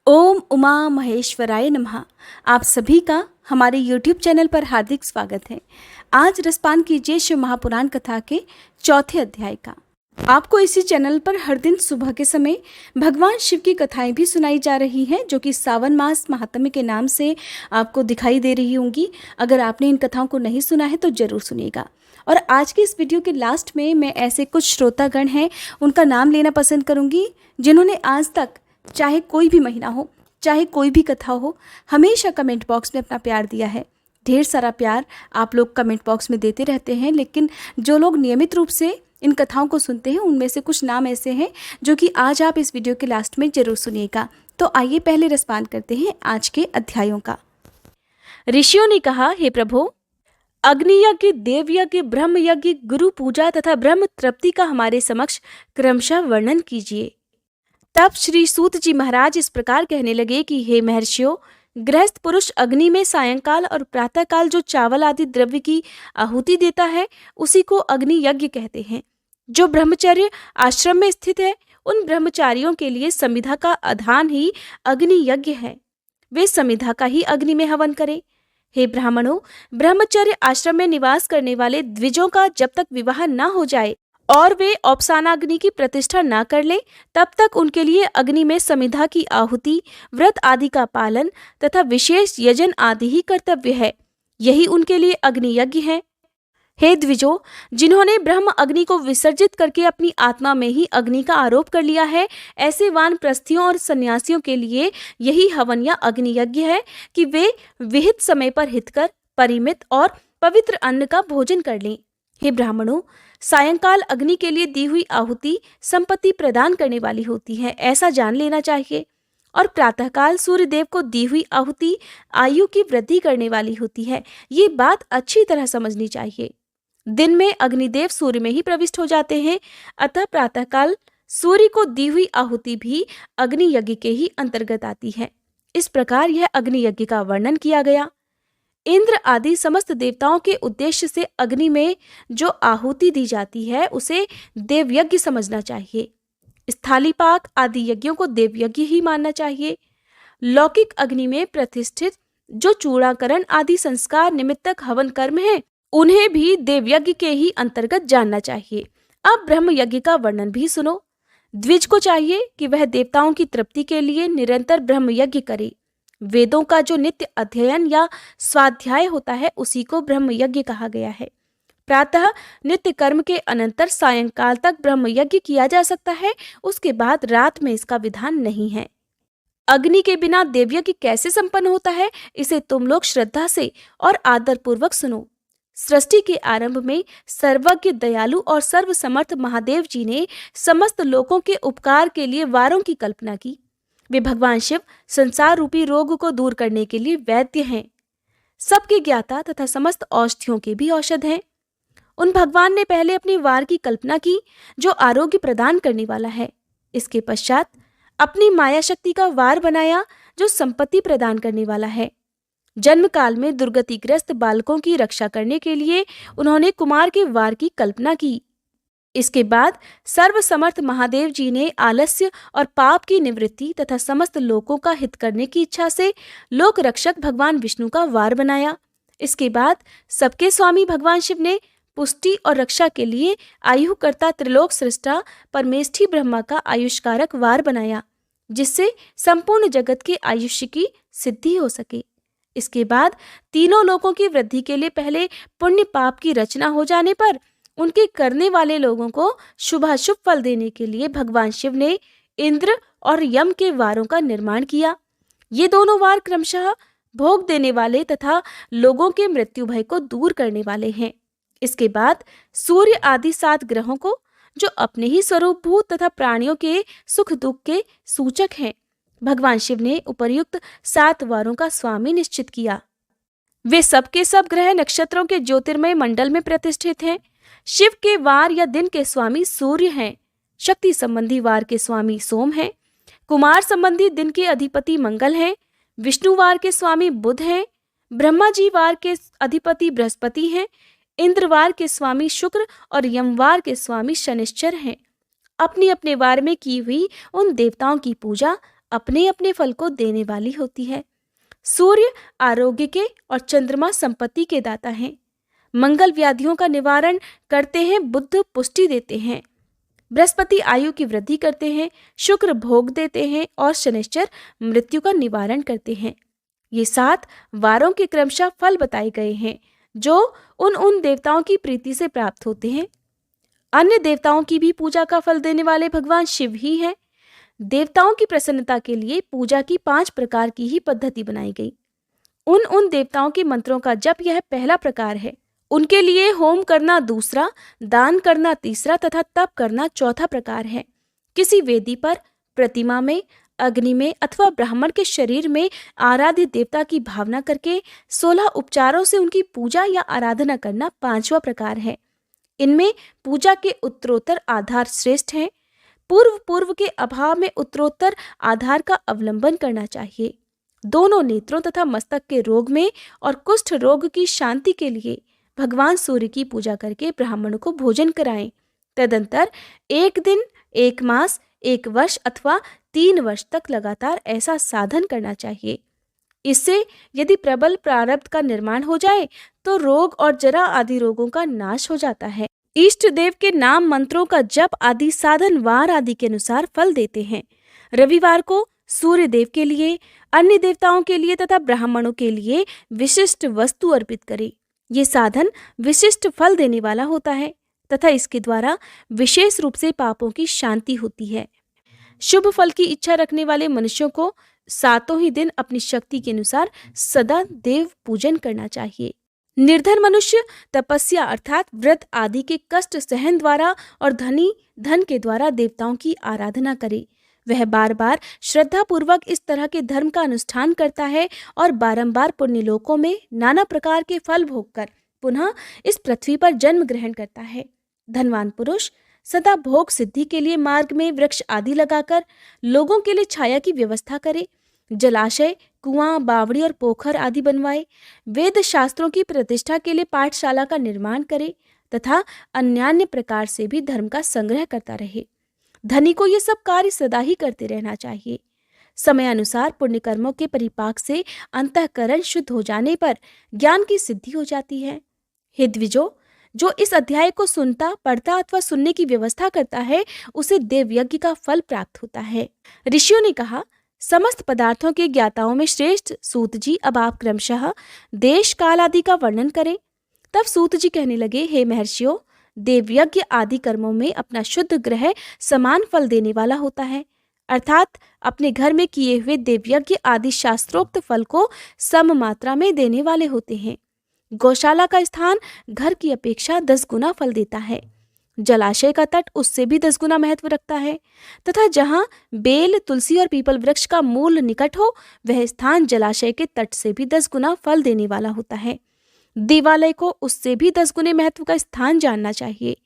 ओम उमा महेश्वराय नमः। आप सभी का हमारे YouTube चैनल पर हार्दिक स्वागत है। आज रसपान कीजिए शिव महापुराण कथा के चौथे अध्याय का। आपको इसी चैनल पर हर दिन सुबह के समय भगवान शिव की कथाएं भी सुनाई जा रही हैं, जो कि सावन मास महात्म्य के नाम से आपको दिखाई दे रही होंगी। अगर आपने इन कथाओं को नहीं सुना है तो जरूर सुनिएगा। और आज की इस वीडियो के लास्ट में मैं ऐसे कुछ श्रोतागण हैं, उनका नाम लेना पसंद करूंगी, जिन्होंने आज तक चाहे कोई भी महीना हो, चाहे कोई भी कथा हो, हमेशा कमेंट बॉक्स में अपना प्यार दिया है। ढेर सारा प्यार आप लोग कमेंट बॉक्स में देते रहते हैं, लेकिन जो लोग नियमित रूप से इन कथाओं को सुनते हैं, उनमें से कुछ नाम ऐसे हैं जो कि आज आप इस वीडियो के लास्ट में जरूर सुनिएगा। तो आइए पहले रसपान करते हैं आज के अध्यायों का। ऋषियों ने कहा, हे प्रभु, अग्नि यज्ञ, देव यज्ञ, ब्रह्म यज्ञ, गुरु पूजा तथा ब्रह्म तृप्ति का हमारे समक्ष क्रमशः वर्णन कीजिए। तब श्री सूत जी महाराज इस प्रकार कहने लगे कि हे महर्षियों, गृहस्थ पुरुष अग्नि में सायंकाल और प्रातःकाल जो चावल आदि द्रव्य की आहुति देता है, उसी को अग्नि यज्ञ कहते हैं। जो ब्रह्मचर्य आश्रम में स्थित है, उन ब्रह्मचारियों के लिए समिधा का आधान ही अग्नि यज्ञ है। वे समिधा का ही अग्नि में हवन करें। हे ब्राह्मणों, ब्रह्मचर्य आश्रम में निवास करने वाले द्विजों का जब तक विवाह न हो जाए और वे औपसानाग्नि की प्रतिष्ठा ना कर ले, तब तक उनके लिए अग्नि में समिधा की आहुति, व्रत आदि का पालन तथा विशेष यजन आदि ही कर्तव्य है। यही उनके लिए अग्नि यज्ञ है। हे द्विजों, जिन्होंने ब्रह्म अग्नि को विसर्जित करके अपनी आत्मा में ही अग्नि का आरोप कर लिया है, ऐसे वानप्रस्थियों और सन्यासियों के लिए यही हवन या अग्नि यज्ञ है कि वे विहित समय पर हितकर, परिमित और पवित्र अन्न का भोजन कर लें। हे ब्राह्मणों, सायंकाल अग्नि के लिए दी हुई आहुति संपत्ति प्रदान करने वाली होती है, ऐसा जान लेना चाहिए। और प्रातःकाल सूर्य देव को दी हुई आहुति आयु की वृद्धि करने वाली होती है, ये बात अच्छी तरह समझनी चाहिए। दिन में अग्निदेव सूर्य में ही प्रविष्ट हो जाते हैं, अतः प्रातःकाल सूर्य को दी हुई आहुति भी अग्नि यज्ञ के ही अंतर्गत आती है। इस प्रकार यह अग्नि यज्ञ का वर्णन किया गया। इंद्र आदि समस्त देवताओं के उद्देश्य से अग्नि में जो आहुति दी जाती है, उसे देवयज्ञ समझना चाहिए। स्थालीपाक आदि यज्ञों को देवयज्ञ ही मानना चाहिए। लौकिक अग्नि में प्रतिष्ठित जो चूड़ाकरण आदि संस्कार निमित्तक हवन कर्म है, उन्हें भी देवयज्ञ के ही अंतर्गत जानना चाहिए। अब ब्रह्म यज्ञ का वर्णन भी सुनो। द्विज को चाहिए कि वह देवताओं की तृप्ति के लिए निरंतर ब्रह्म यज्ञ करे। वेदों का जो नित्य अध्ययन या स्वाध्याय होता है, उसी को ब्रह्म यज्ञ कहा गया है। प्रातः नित्य कर्म के अनंतर सायंकाल तक ब्रह्म यज्ञ किया जा सकता है, उसके बाद रात में इसका विधान नहीं है। अग्नि के बिना देवयज्ञ कैसे संपन्न होता है, इसे तुम लोग श्रद्धा से और आदर पूर्वक सुनो। सृष्टि के आरंभ में सर्वज्ञ, दयालु और सर्वसमर्थ महादेव जी ने समस्त लोगों के उपकार के लिए वारों की कल्पना की। वे भगवान शिव संसार रूपी रोग को दूर करने के लिए वैद्य हैं, सबके ज्ञाता तथा समस्त औषधियों के भी औषध हैं। उन भगवान ने पहले अपने वार की कल्पना की, जो आरोग्य प्रदान करने वाला है। इसके पश्चात अपनी माया शक्ति का वार बनाया, जो संपत्ति प्रदान करने वाला है। जन्म काल में दुर्गतिग्रस्त बालकों की रक्षा करने के लिए उन्होंने कुमार के वार की कल्पना की। इसके बाद सर्वसमर्थ महादेव जी ने आलस्य और पाप की निवृत्ति तथा समस्त लोकों का हित करने की इच्छा से लोक रक्षक भगवान विष्णु का वार बनाया। इसके बाद सबके स्वामी भगवान शिव ने पुष्टि और रक्षा के लिए आयुकर्ता त्रिलोक सृष्टा परमेष्ठी ब्रह्मा का आयुष्कारक वार बनाया, जिससे संपूर्ण जगत के आयुष्य की सिद्धि हो सके। इसके बाद तीनों लोकों की वृद्धि के लिए पहले पुण्य पाप की रचना हो जाने पर उनके करने वाले लोगों को शुभाशुभ फल देने के लिए भगवान शिव ने इंद्र और यम के वारों का निर्माण किया। ये दोनों वार क्रमशः भोग देने वाले तथा लोगों के मृत्यु भय को दूर करने वाले हैं। इसके बाद सूर्य आदि 7 ग्रहों को, जो अपने ही स्वरूप भूत तथा प्राणियों के सुख दुख के सूचक हैं, भगवान शिव ने उपर्युक्त 7 वारों का स्वामी निश्चित किया। वे सबके सब ग्रह नक्षत्रों के ज्योतिर्मय मंडल में प्रतिष्ठित हैं। शिव के वार या दिन के स्वामी सूर्य हैं। शक्ति संबंधी वार के स्वामी सोम हैं। कुमार संबंधी दिन के अधिपति मंगल हैं। विष्णु वार के स्वामी बुध हैं। ब्रह्मा जी वार के अधिपति बृहस्पति हैं। इंद्रवार के स्वामी शुक्र और यमवार के स्वामी शनिश्चर हैं। अपने अपने वार में की हुई उन देवताओं की पूजा अपने अपने फल को देने वाली होती है। सूर्य आरोग्य के और चंद्रमा संपत्ति के दाता हैं। मंगल व्याधियों का निवारण करते हैं, बुध पुष्टि देते हैं, बृहस्पति आयु की वृद्धि करते हैं, शुक्र भोग देते हैं और शनिश्चर मृत्यु का निवारण करते हैं। ये 7 वारों के क्रमशः फल बताए गए हैं जो उन देवताओं की प्रीति से प्राप्त होते हैं। अन्य देवताओं की भी पूजा का फल देने वाले भगवान शिव ही हैं। देवताओं की प्रसन्नता के लिए पूजा की 5 प्रकार की ही पद्धति बनाई गई। उन देवताओं के मंत्रों का जप यह पहला प्रकार है। उनके लिए होम करना दूसरा, दान करना तीसरा तथा तप करना चौथा प्रकार है। किसी वेदी पर, प्रतिमा में, अग्नि में अथवा ब्राह्मण के शरीर में आराध्य देवता की भावना करके 16 उपचारों से उनकी पूजा या आराधना करना 5वां प्रकार है। इनमें पूजा के उत्तरोत्तर आधार श्रेष्ठ हैं। पूर्व के अभाव में उत्तरोत्तर आधार का अवलंबन करना चाहिए। दोनों नेत्रों तथा मस्तक के रोग में और कुष्ठ रोग की शांति के लिए भगवान सूर्य की पूजा करके ब्राह्मणों को भोजन कराएं। तदंतर 1 दिन, 1 मास, 1 वर्ष अथवा 3 वर्ष तक लगातार ऐसा साधन करना चाहिए। इससे यदि प्रबल प्रारब्ध का निर्माण हो जाए तो रोग और जरा आदि रोगों का नाश हो जाता है। इष्ट देव के नाम मंत्रों का जप आदि साधन वार आदि के अनुसार फल देते हैं। रविवार को सूर्य देव के लिए, अन्य देवताओं के लिए तथा ब्राह्मणों के लिए विशिष्ट वस्तु अर्पित करें। ये साधन विशिष्ट फल देने वाला होता है तथा इसके द्वारा विशेष रूप से पापों की शांति होती है। शुभ फल की इच्छा रखने वाले मनुष्यों को 7 ही दिन अपनी शक्ति के अनुसार सदा देव पूजन करना चाहिए। निर्धन मनुष्य तपस्या अर्थात व्रत आदि के कष्ट सहन द्वारा और धनी धन के द्वारा देवताओं की आराधना करे। वह बार बार श्रद्धा पूर्वक इस तरह के धर्म का अनुष्ठान करता है और बारंबार पुण्यलोकों में नाना प्रकार के फल भोगकर पुनः इस पृथ्वी पर जन्म ग्रहण करता है। धनवान पुरुष सदा भोग सिद्धि के लिए मार्ग में वृक्ष आदि लगाकर लोगों के लिए छाया की व्यवस्था करे, जलाशय, कुआं, बावड़ी और पोखर आदि बनवाए, वेद शास्त्रों की प्रतिष्ठा के लिए पाठशाला का निर्माण करे तथा अन्यान्य प्रकार से भी धर्म का संग्रह करता रहे। धनी को ये सब कार्य सदा ही करते रहना चाहिए। समय अनुसार पुण्य कर्मों के परिपाक से अंतःकरण शुद्ध हो जाने पर ज्ञान की सिद्धि हो जाती है। हे द्विजो, जो इस अध्याय को सुनता, पढ़ता अथवा सुनने की व्यवस्था करता है उसे देव यज्ञ का फल प्राप्त होता है। ऋषियों ने कहा, समस्त पदार्थों के ज्ञाताओं में श्रेष्ठ सूत जी, अब आप क्रमशः देश काल आदि का वर्णन करें। तब सूत जी कहने लगे, हे महर्षियों, देवयज्ञ आदि कर्मों में अपना शुद्ध ग्रह समान फल देने वाला होता है, अर्थात अपने घर में किए हुए देवयज्ञ आदि शास्त्रोक्त फल को सम मात्रा में देने वाले होते हैं। गौशाला का स्थान घर की अपेक्षा 10 गुना फल देता है। जलाशय का तट उससे भी 10 गुना महत्व रखता है तथा जहाँ बेल, तुलसी और पीपल वृक्ष का मूल निकट हो वह स्थान जलाशय के तट से भी 10 गुना फल देने वाला होता है। देवालय को उससे भी 10 गुने महत्व का स्थान जानना चाहिए।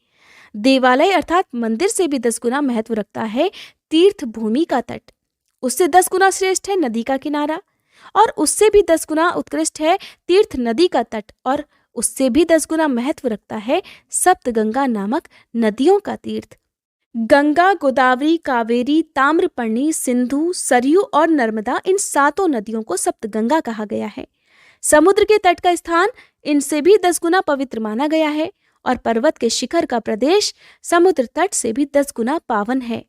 देवालय अर्थात मंदिर से भी 10 गुना महत्व रखता है तीर्थ भूमि का तट। उससे 10 गुना श्रेष्ठ है नदी का किनारा और उससे भी 10 गुना उत्कृष्ट है तीर्थ नदी का तट और उससे भी 10 गुना महत्व रखता है सप्तगंगा नामक नदियों का तीर्थ। गंगा, गोदावरी, कावेरी, ताम्रपर्णी, सिंधु, सरयू और नर्मदा, इन 7 नदियों को सप्तगंगा कहा गया है। समुद्र के तट का स्थान इनसे भी 10 गुना पवित्र माना गया है और पर्वत के शिखर का प्रदेश समुद्र तट से भी 10 गुना पावन है।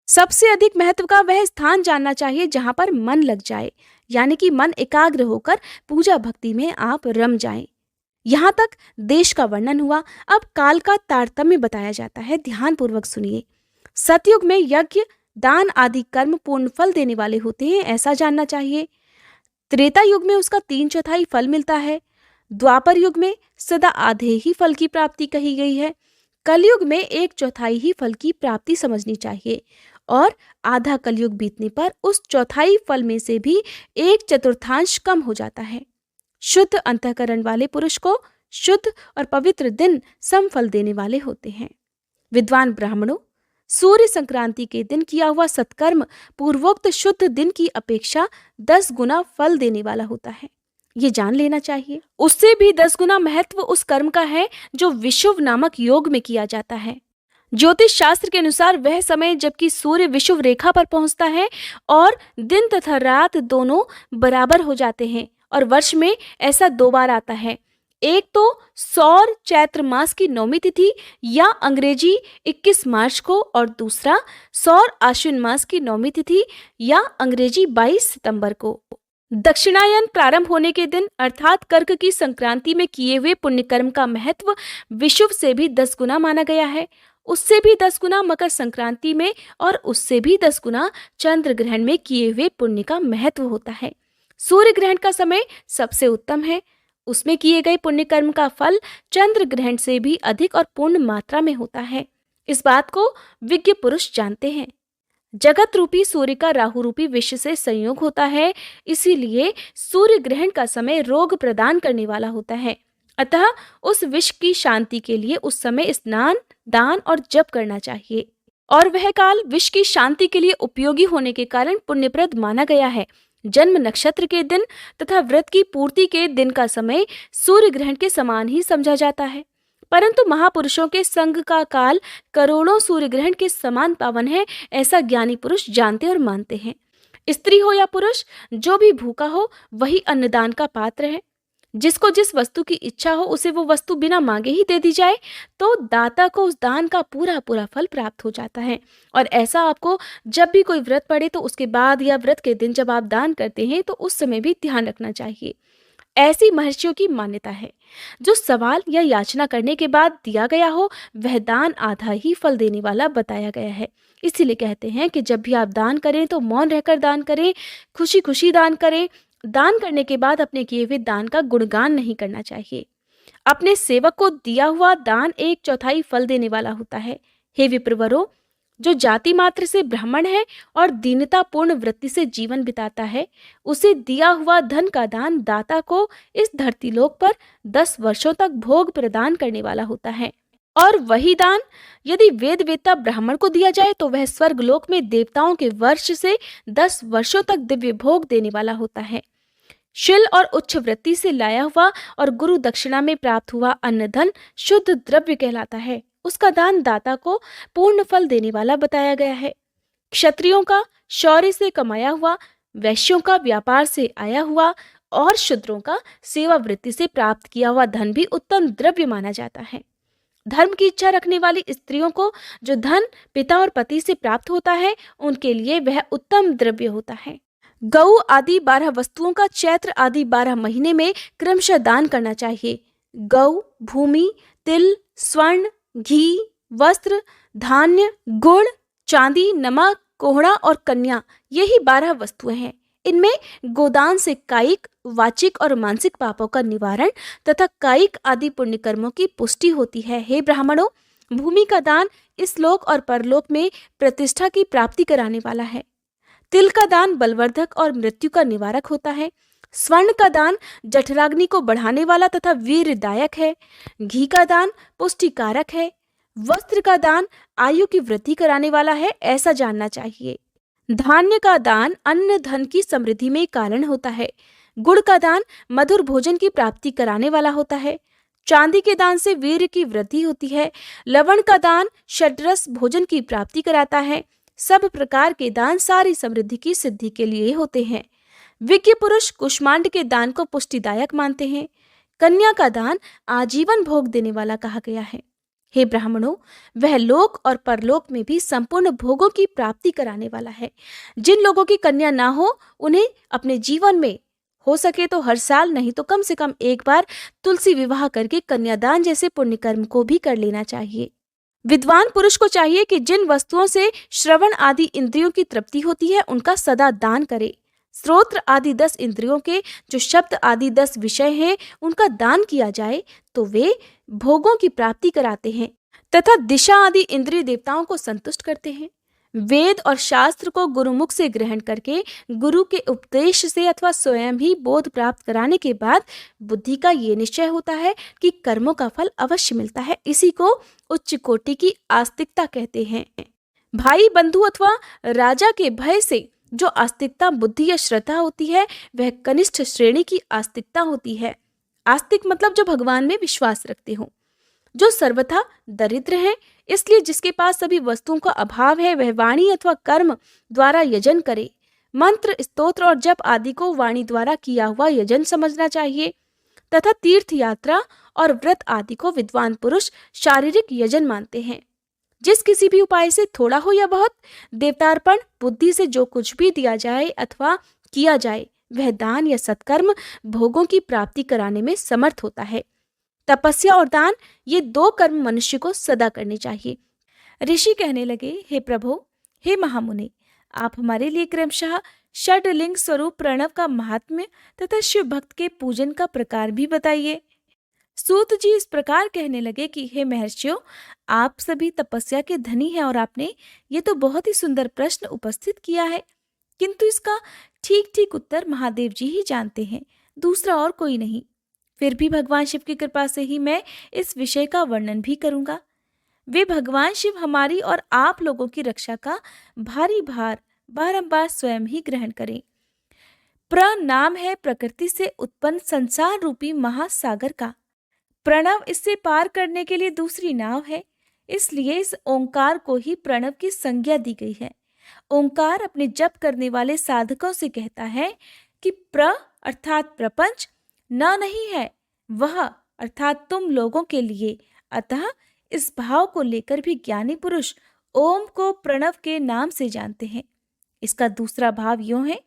सबसे अधिक महत्व का वह स्थान जानना चाहिए जहां पर मन लग जाए, यानी कि मन एकाग्र होकर पूजा भक्ति में आप रम जाएं। यहाँ तक देश का वर्णन हुआ। अब काल का तारतम्य बताया जाता है, ध्यान पूर्वक सुनिए। सतयुग में यज्ञ, दान आदि कर्म पूर्ण फल देने वाले होते हैं, ऐसा जानना चाहिए। त्रेता युग में उसका 3/4 फल मिलता है। द्वापर युग में सदा आधे ही फल की प्राप्ति कही गई है। कलयुग में 1/4 ही फल की प्राप्ति समझनी चाहिए और आधा कलयुग बीतने पर उस 1/4 फल में से भी 1/4 कम हो जाता है। शुद्ध अंतःकरण वाले पुरुष को शुद्ध और पवित्र दिन सम फल देने वाले होते हैं। विद्वान ब्राह्मणों, सूर्य संक्रांति के दिन किया हुआ सत्कर्म पूर्वोक्त शुद्ध दिन की अपेक्षा 10 गुना फल देने वाला होता है, ये जान लेना चाहिए। उससे भी 10 गुना महत्व उस कर्म का है जो विषुव नामक योग में किया जाता है। ज्योतिष शास्त्र के अनुसार वह समय जबकि सूर्य विषुव रेखा पर पहुंचता है और दिन तथा रात दोनों बराबर हो जाते हैं, और वर्ष में ऐसा 2 बार आता है। एक तो सौर चैत्र मास की 9वीं तिथि या अंग्रेजी 21 मार्च को, और दूसरा सौर आश्विन मास की 9वीं तिथि या अंग्रेजी 22 सितंबर को। दक्षिणायन प्रारंभ होने के दिन अर्थात कर्क की संक्रांति में किए हुए पुण्यकर्म का महत्व विषुव से भी 10 गुना माना गया है, उससे भी 10 गुना मकर संक्रांति में, और उससे भी 10 गुना चंद्र ग्रहण में किए हुए पुण्य का महत्व होता है। सूर्य ग्रहण का समय सबसे उत्तम है, उसमें किए गए पुण्य कर्म का फल चंद्र ग्रहण से भी अधिक और पूर्ण मात्रा में होता है। इस बात को विज्ञ पुरुष जानते हैं। जगत रूपी सूर्य का राहु रूपी विष से संयोग होता है, इसीलिए सूर्य ग्रहण का समय रोग प्रदान करने वाला होता है। अतः उस विष की शांति के लिए उस समय स्नान, दान और जप करना चाहिए, और वह काल विष की शांति के लिए उपयोगी होने के कारण पुण्यप्रद माना गया है। जन्म नक्षत्र के दिन तथा व्रत की पूर्ति के दिन का समय सूर्य ग्रहण के समान ही समझा जाता है, परंतु महापुरुषों के संग का काल करोड़ों सूर्य ग्रहण के समान पावन है, ऐसा ज्ञानी पुरुष जानते और मानते हैं। स्त्री हो या पुरुष, जो भी भूखा हो वही अन्नदान का पात्र है। जिसको जिस वस्तु की इच्छा हो उसे वो वस्तु बिना मांगे ही दे दी जाए तो दाता को उस दान का पूरा पूरा फल प्राप्त हो जाता है। और ऐसा आपको जब भी कोई व्रत पड़े तो उसके बाद या व्रत के दिन जब आप दान करते हैं तो उस समय भी ध्यान रखना चाहिए। ऐसी महर्षियों की मान्यता है, जो सवाल या याचना करने के बाद दिया गया हो वह दान आधा ही फल देने वाला बताया गया है। इसीलिए कहते हैं कि जब भी आप दान करें तो मौन रहकर दान करें, खुशी खुशी दान करें। दान करने के बाद अपने किए हुए दान का गुणगान नहीं करना चाहिए। अपने सेवक को दिया हुआ दान 1/4 फल देने वाला होता है। हे विप्रवरों, जो जाति मात्र से ब्राह्मण है और दीनता पूर्ण वृत्ति से जीवन बिताता है, उसे दिया हुआ धन का दान दाता को इस धरती लोक पर 10 वर्षों तक भोग प्रदान करने वाला होता है। और वही दान यदि वेद वेत्ता ब्राह्मण को दिया जाए तो वह स्वर्ग लोक में देवताओं के वर्ष से 10 वर्षों तक दिव्य भोग देने वाला होता है। शिल और उच्च वृत्ति से लाया हुआ और गुरु दक्षिणा में प्राप्त हुआ अन्न धन शुद्ध द्रव्य कहलाता है। उसका दान दाता को पूर्ण फल देने वाला बताया गया है। क्षत्रियों का शौर्य से कमाया हुआ, वैश्यों का व्यापार से आया हुआ और शूद्रों का सेवा वृत्ति से प्राप्त किया हुआ धन भी उत्तम द्रव्य माना जाता है। धर्म की इच्छा रखने वाली स्त्रियों को जो धन पिता और पति से प्राप्त होता है, उनके लिए वह उत्तम द्रव्य होता है। गऊ आदि 12 वस्तुओं का चैत्र आदि 12 महीने में क्रमशः दान करना चाहिए। गऊ, भूमि, तिल, स्वर्ण, घी, वस्त्र, धान्य, गुड़, चांदी, नमक, कोहड़ा और कन्या, यही 12 वस्तुएं हैं। इनमें गोदान से कायिक, वाचिक और मानसिक पापों का निवारण तथा कायिक आदि पुण्य कर्मों की पुष्टि होती है। हे ब्राह्मणों, भूमि का दान इस लोक और परलोक में प्रतिष्ठा की प्राप्ति कराने वाला है। तिल का दान बलवर्धक और मृत्यु का निवारक होता है। स्वर्ण का दान जठराग्नि को बढ़ाने वाला तथा वीरदायक है। घी का दान पुष्टिकारक है। वस्त्र का दान आयु की वृद्धि कराने वाला है, ऐसा जानना चाहिए। धान्य का दान अन्न धन की समृद्धि में कारण होता है। गुड़ का दान मधुर भोजन की प्राप्ति कराने वाला होता है। चांदी के दान से वीर की वृद्धि होती है। लवण का दान षड्रस भोजन की प्राप्ति कराता है। सब प्रकार के दान सारी समृद्धि की सिद्धि के लिए होते हैं। विज्ञ पुरुष कुष्मांड के दान को पुष्टिदायक मानते हैं। कन्या का दान आजीवन भोग देने वाला कहा गया है। हे ब्राह्मणों, वह लोक और परलोक में भी संपूर्ण भोगों की प्राप्ति कराने वाला है। जिन लोगों की कन्या ना हो उन्हें अपने जीवन में हो सके तो हर साल नहीं तो कम से कम एक बार तुलसी विवाह करके कन्यादान जैसे पुण्य कर्म को भी कर लेना चाहिए। विद्वान पुरुष को चाहिए कि जिन वस्तुओं से श्रवण आदि इंद्रियों की तृप्ति होती है उनका सदा दान करे। श्रोत्र आदि 10 इंद्रियों के जो शब्द आदि 10 विषय हैं उनका दान किया जाए तो वे भोगों की प्राप्ति कराते हैं तथा दिशा आदि इंद्रिय देवताओं को संतुष्ट करते हैं। वेद और शास्त्र को गुरुमुख से ग्रहण करके गुरु के उपदेश से अथवा स्वयं ही बोध प्राप्त कराने के बाद बुद्धि का ये निश्चय होता है कि कर्मों का फल अवश्य मिलता है। इसी को उच्च कोटि की आस्तिकता कहते हैं। भाई बंधु अथवा राजा के भय से जो आस्तिकता बुद्धि या श्रद्धा होती है वह कनिष्ठ श्रेणी की आस्तिकता होती है। आस्तिक मतलब जो भगवान में विश्वास रखते हो, जो सर्वथा दरिद्र हैं, इसलिए जिसके पास सभी वस्तुओं का अभाव है वह वाणी अथवा कर्म द्वारा यजन करे। मंत्र, स्तोत्र और जप आदि को वाणी द्वारा किया हुआ यजन समझना चाहिए तथा तीर्थ यात्रा और व्रत आदि को विद्वान पुरुष शारीरिक यजन मानते हैं। जिस किसी भी उपाय से थोड़ा हो या बहुत देवतार्पण बुद्धि से जो कुछ भी दिया जाए अथवा किया जाए वह दान या सत्कर्म भोगों की प्राप्ति कराने में समर्थ होता है। तपस्या और दान ये दो कर्म मनुष्य को सदा करने चाहिए। ऋषि कहने लगे, हे प्रभु, हे महामुनि, आप हमारे लिए क्रमशः षडलिंग स्वरूप प्रणव का महात्म्य तथा शिव भक्त के पूजन का प्रकार भी बताइए। सूत जी इस प्रकार कहने लगे कि हे महर्षियों, आप सभी तपस्या के धनी हैं और आपने ये तो बहुत ही सुंदर प्रश्न उपस्थित किया है, किंतु इसका ठीक ठीक उत्तर महादेव जी ही जानते हैं, दूसरा और कोई नहीं। फिर भी भगवान शिव की कृपा से ही मैं इस विषय का वर्णन भी करूंगा। वे भगवान शिव हमारी और आप लोगों की रक्षा का भारी भार बारंबार स्वयं ही ग्रहण करें। प्रनाम है प्रकृति से उत्पन्न संसार रूपी महासागर का। प्रणव इससे पार करने के लिए दूसरी नाव है, इसलिए इस ओंकार को ही प्रणव की संज्ञा दी गई है। ओंकार अपने जप करने वाले साधकों से कहता है कि प्र अर्थात प्रपंच न नहीं है, वह अर्थात तुम लोगों के लिए। अतः इस भाव को लेकर भी ज्ञानी पुरुष ओम को प्रणव के नाम से जानते हैं। इसका दूसरा भाव यूं है,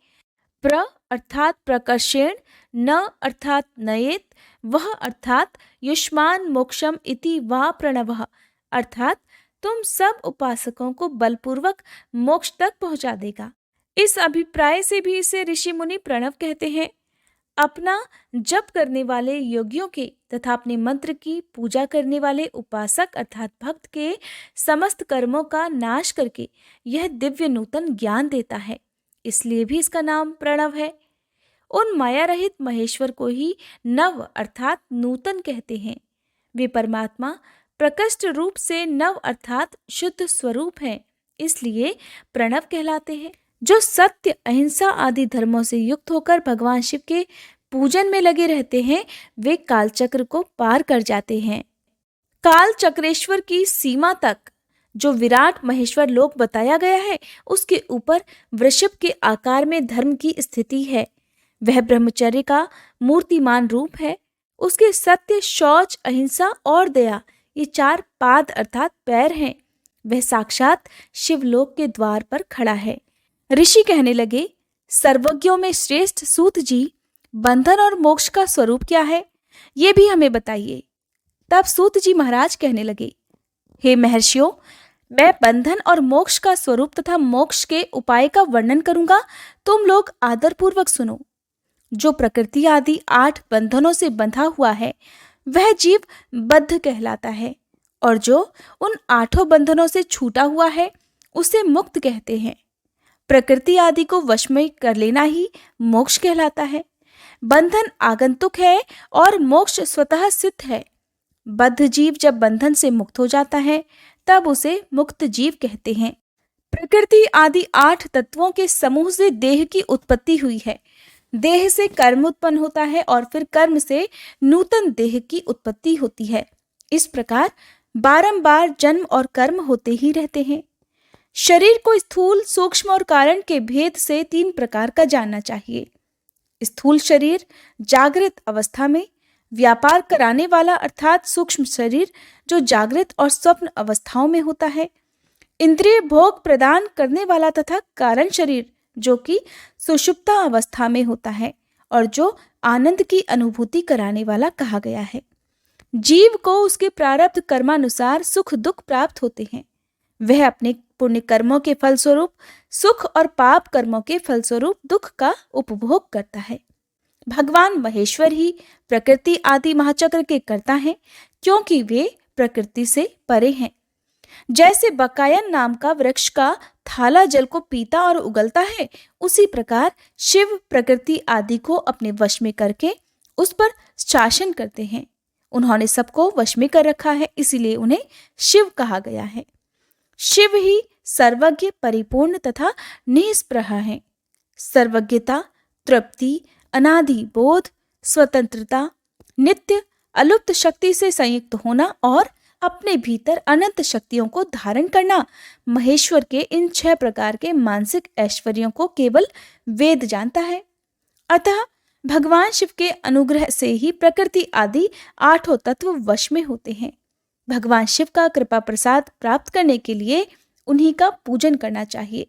प्र अर्थात प्रकर्षेण, न अर्थात नयेत, वह अर्थात युष्मान मोक्षम इति वा प्रणवः, अर्थात तुम सब उपासकों को बलपूर्वक मोक्ष तक पहुंचा देगा। इस अभिप्राय से भी इसे ऋषि मुनि प्रणव कहते हैं। अपना जप करने वाले योगियों के तथा अपने मंत्र की पूजा करने वाले उपासक अर्थात भक्त के समस्त कर्मों का नाश करके यह दिव्य नूतन ज्ञान देता है, इसलिए भी इसका नाम प्रणव है। उन माया रहित महेश्वर को ही नव अर्थात नूतन कहते हैं। वे परमात्मा प्रकृष्ट रूप से नव अर्थात शुद्ध स्वरूप हैं, इसलिए प्रणव कहलाते हैं। जो सत्य, अहिंसा आदि धर्मों से युक्त होकर भगवान शिव के पूजन में लगे रहते हैं वे कालचक्र को पार कर जाते हैं। काल चक्रेश्वर की सीमा तक जो विराट महेश्वर लोक बताया गया है उसके ऊपर वृषभ के आकार में धर्म की स्थिति है। वह ब्रह्मचर्य का मूर्तिमान रूप है। उसके सत्य, शौच, अहिंसा और दया ये चार पाद अर्थात पैर हैं। वह साक्षात शिवलोक के द्वार पर खड़ा है। ऋषि कहने लगे, सर्वज्ञों में श्रेष्ठ सूत जी, बंधन और मोक्ष का स्वरूप क्या है ये भी हमें बताइए। तब सूत जी महाराज कहने लगे, हे महर्षियों, मैं बंधन और मोक्ष का स्वरूप तथा मोक्ष के उपाय का वर्णन करूंगा, तुम लोग आदरपूर्वक सुनो। जो प्रकृति आदि 8 बंधनों से बंधा हुआ है वह जीव बद्ध कहलाता है, और जो उन 8 बंधनों से छूटा हुआ है उसे मुक्त कहते हैं। प्रकृति आदि को वश में कर लेना ही मोक्ष कहलाता है। बंधन आगंतुक है और मोक्ष स्वतः सिद्ध है। बद्ध जीव जब बंधन से मुक्त हो जाता है तब उसे मुक्त जीव कहते हैं। प्रकृति आदि 8 तत्वों के समूह से देह की उत्पत्ति हुई है। देह से कर्म उत्पन्न होता है और फिर कर्म से नूतन देह की उत्पत्ति होती है। इस प्रकार बारंबार जन्म और कर्म होते ही रहते हैं। शरीर को स्थूल, सूक्ष्म और कारण के भेद से 3 प्रकार का जानना चाहिए। स्थूल शरीर जागृत अवस्था में, व्यापार कराने वाला अर्थात सूक्ष्म शरीर जो जागृत और स्वप्न अवस्थाओं में होता है, इंद्रिय भोग प्रदान करने वाला तथा कारण शरीर जो कि सुषुप्ता अवस्था में होता है और जो आनंद की अनुभूति कराने वाला कहा गया है। जीव को उसके प्रारब्ध कर्मानुसार सुख दुख प्राप्त होते हैं। वह अपने पुण्य कर्मों के फलस्वरूप सुख और पाप कर्मों के फलस्वरूप दुख का उपभोग करता है। भगवान महेश्वर ही प्रकृति आदि महाचक्र के कर्ता हैं, क्योंकि वे प्रकृति से परे हैं। जैसे बकायन नाम का वृक्ष का थाला जल को पीता और उगलता है, उसी प्रकार शिव प्रकृति आदि को अपने वश में करके उस पर शासन करते हैं। उन्होंने सबको वश में कर रखा है, इसीलिए उन्हें शिव कहा गया है। शिव ही सर्वज्ञ, परिपूर्ण तथा निष्प्रह है। सर्वज्ञता, तृप्ति, अनादि बोध, स्वतंत्रता, नित्य अलुप्त शक्ति से संयुक्त होना और अपने भीतर अनंत शक्तियों को धारण करना, महेश्वर के इन 6 प्रकार के मानसिक ऐश्वर्यों को केवल वेद जानता है। अतः भगवान शिव के अनुग्रह से ही प्रकृति आदि 8 तत्व वश में होते हैं। भगवान शिव का कृपा प्रसाद प्राप्त करने के लिए उन्हीं का पूजन करना चाहिए।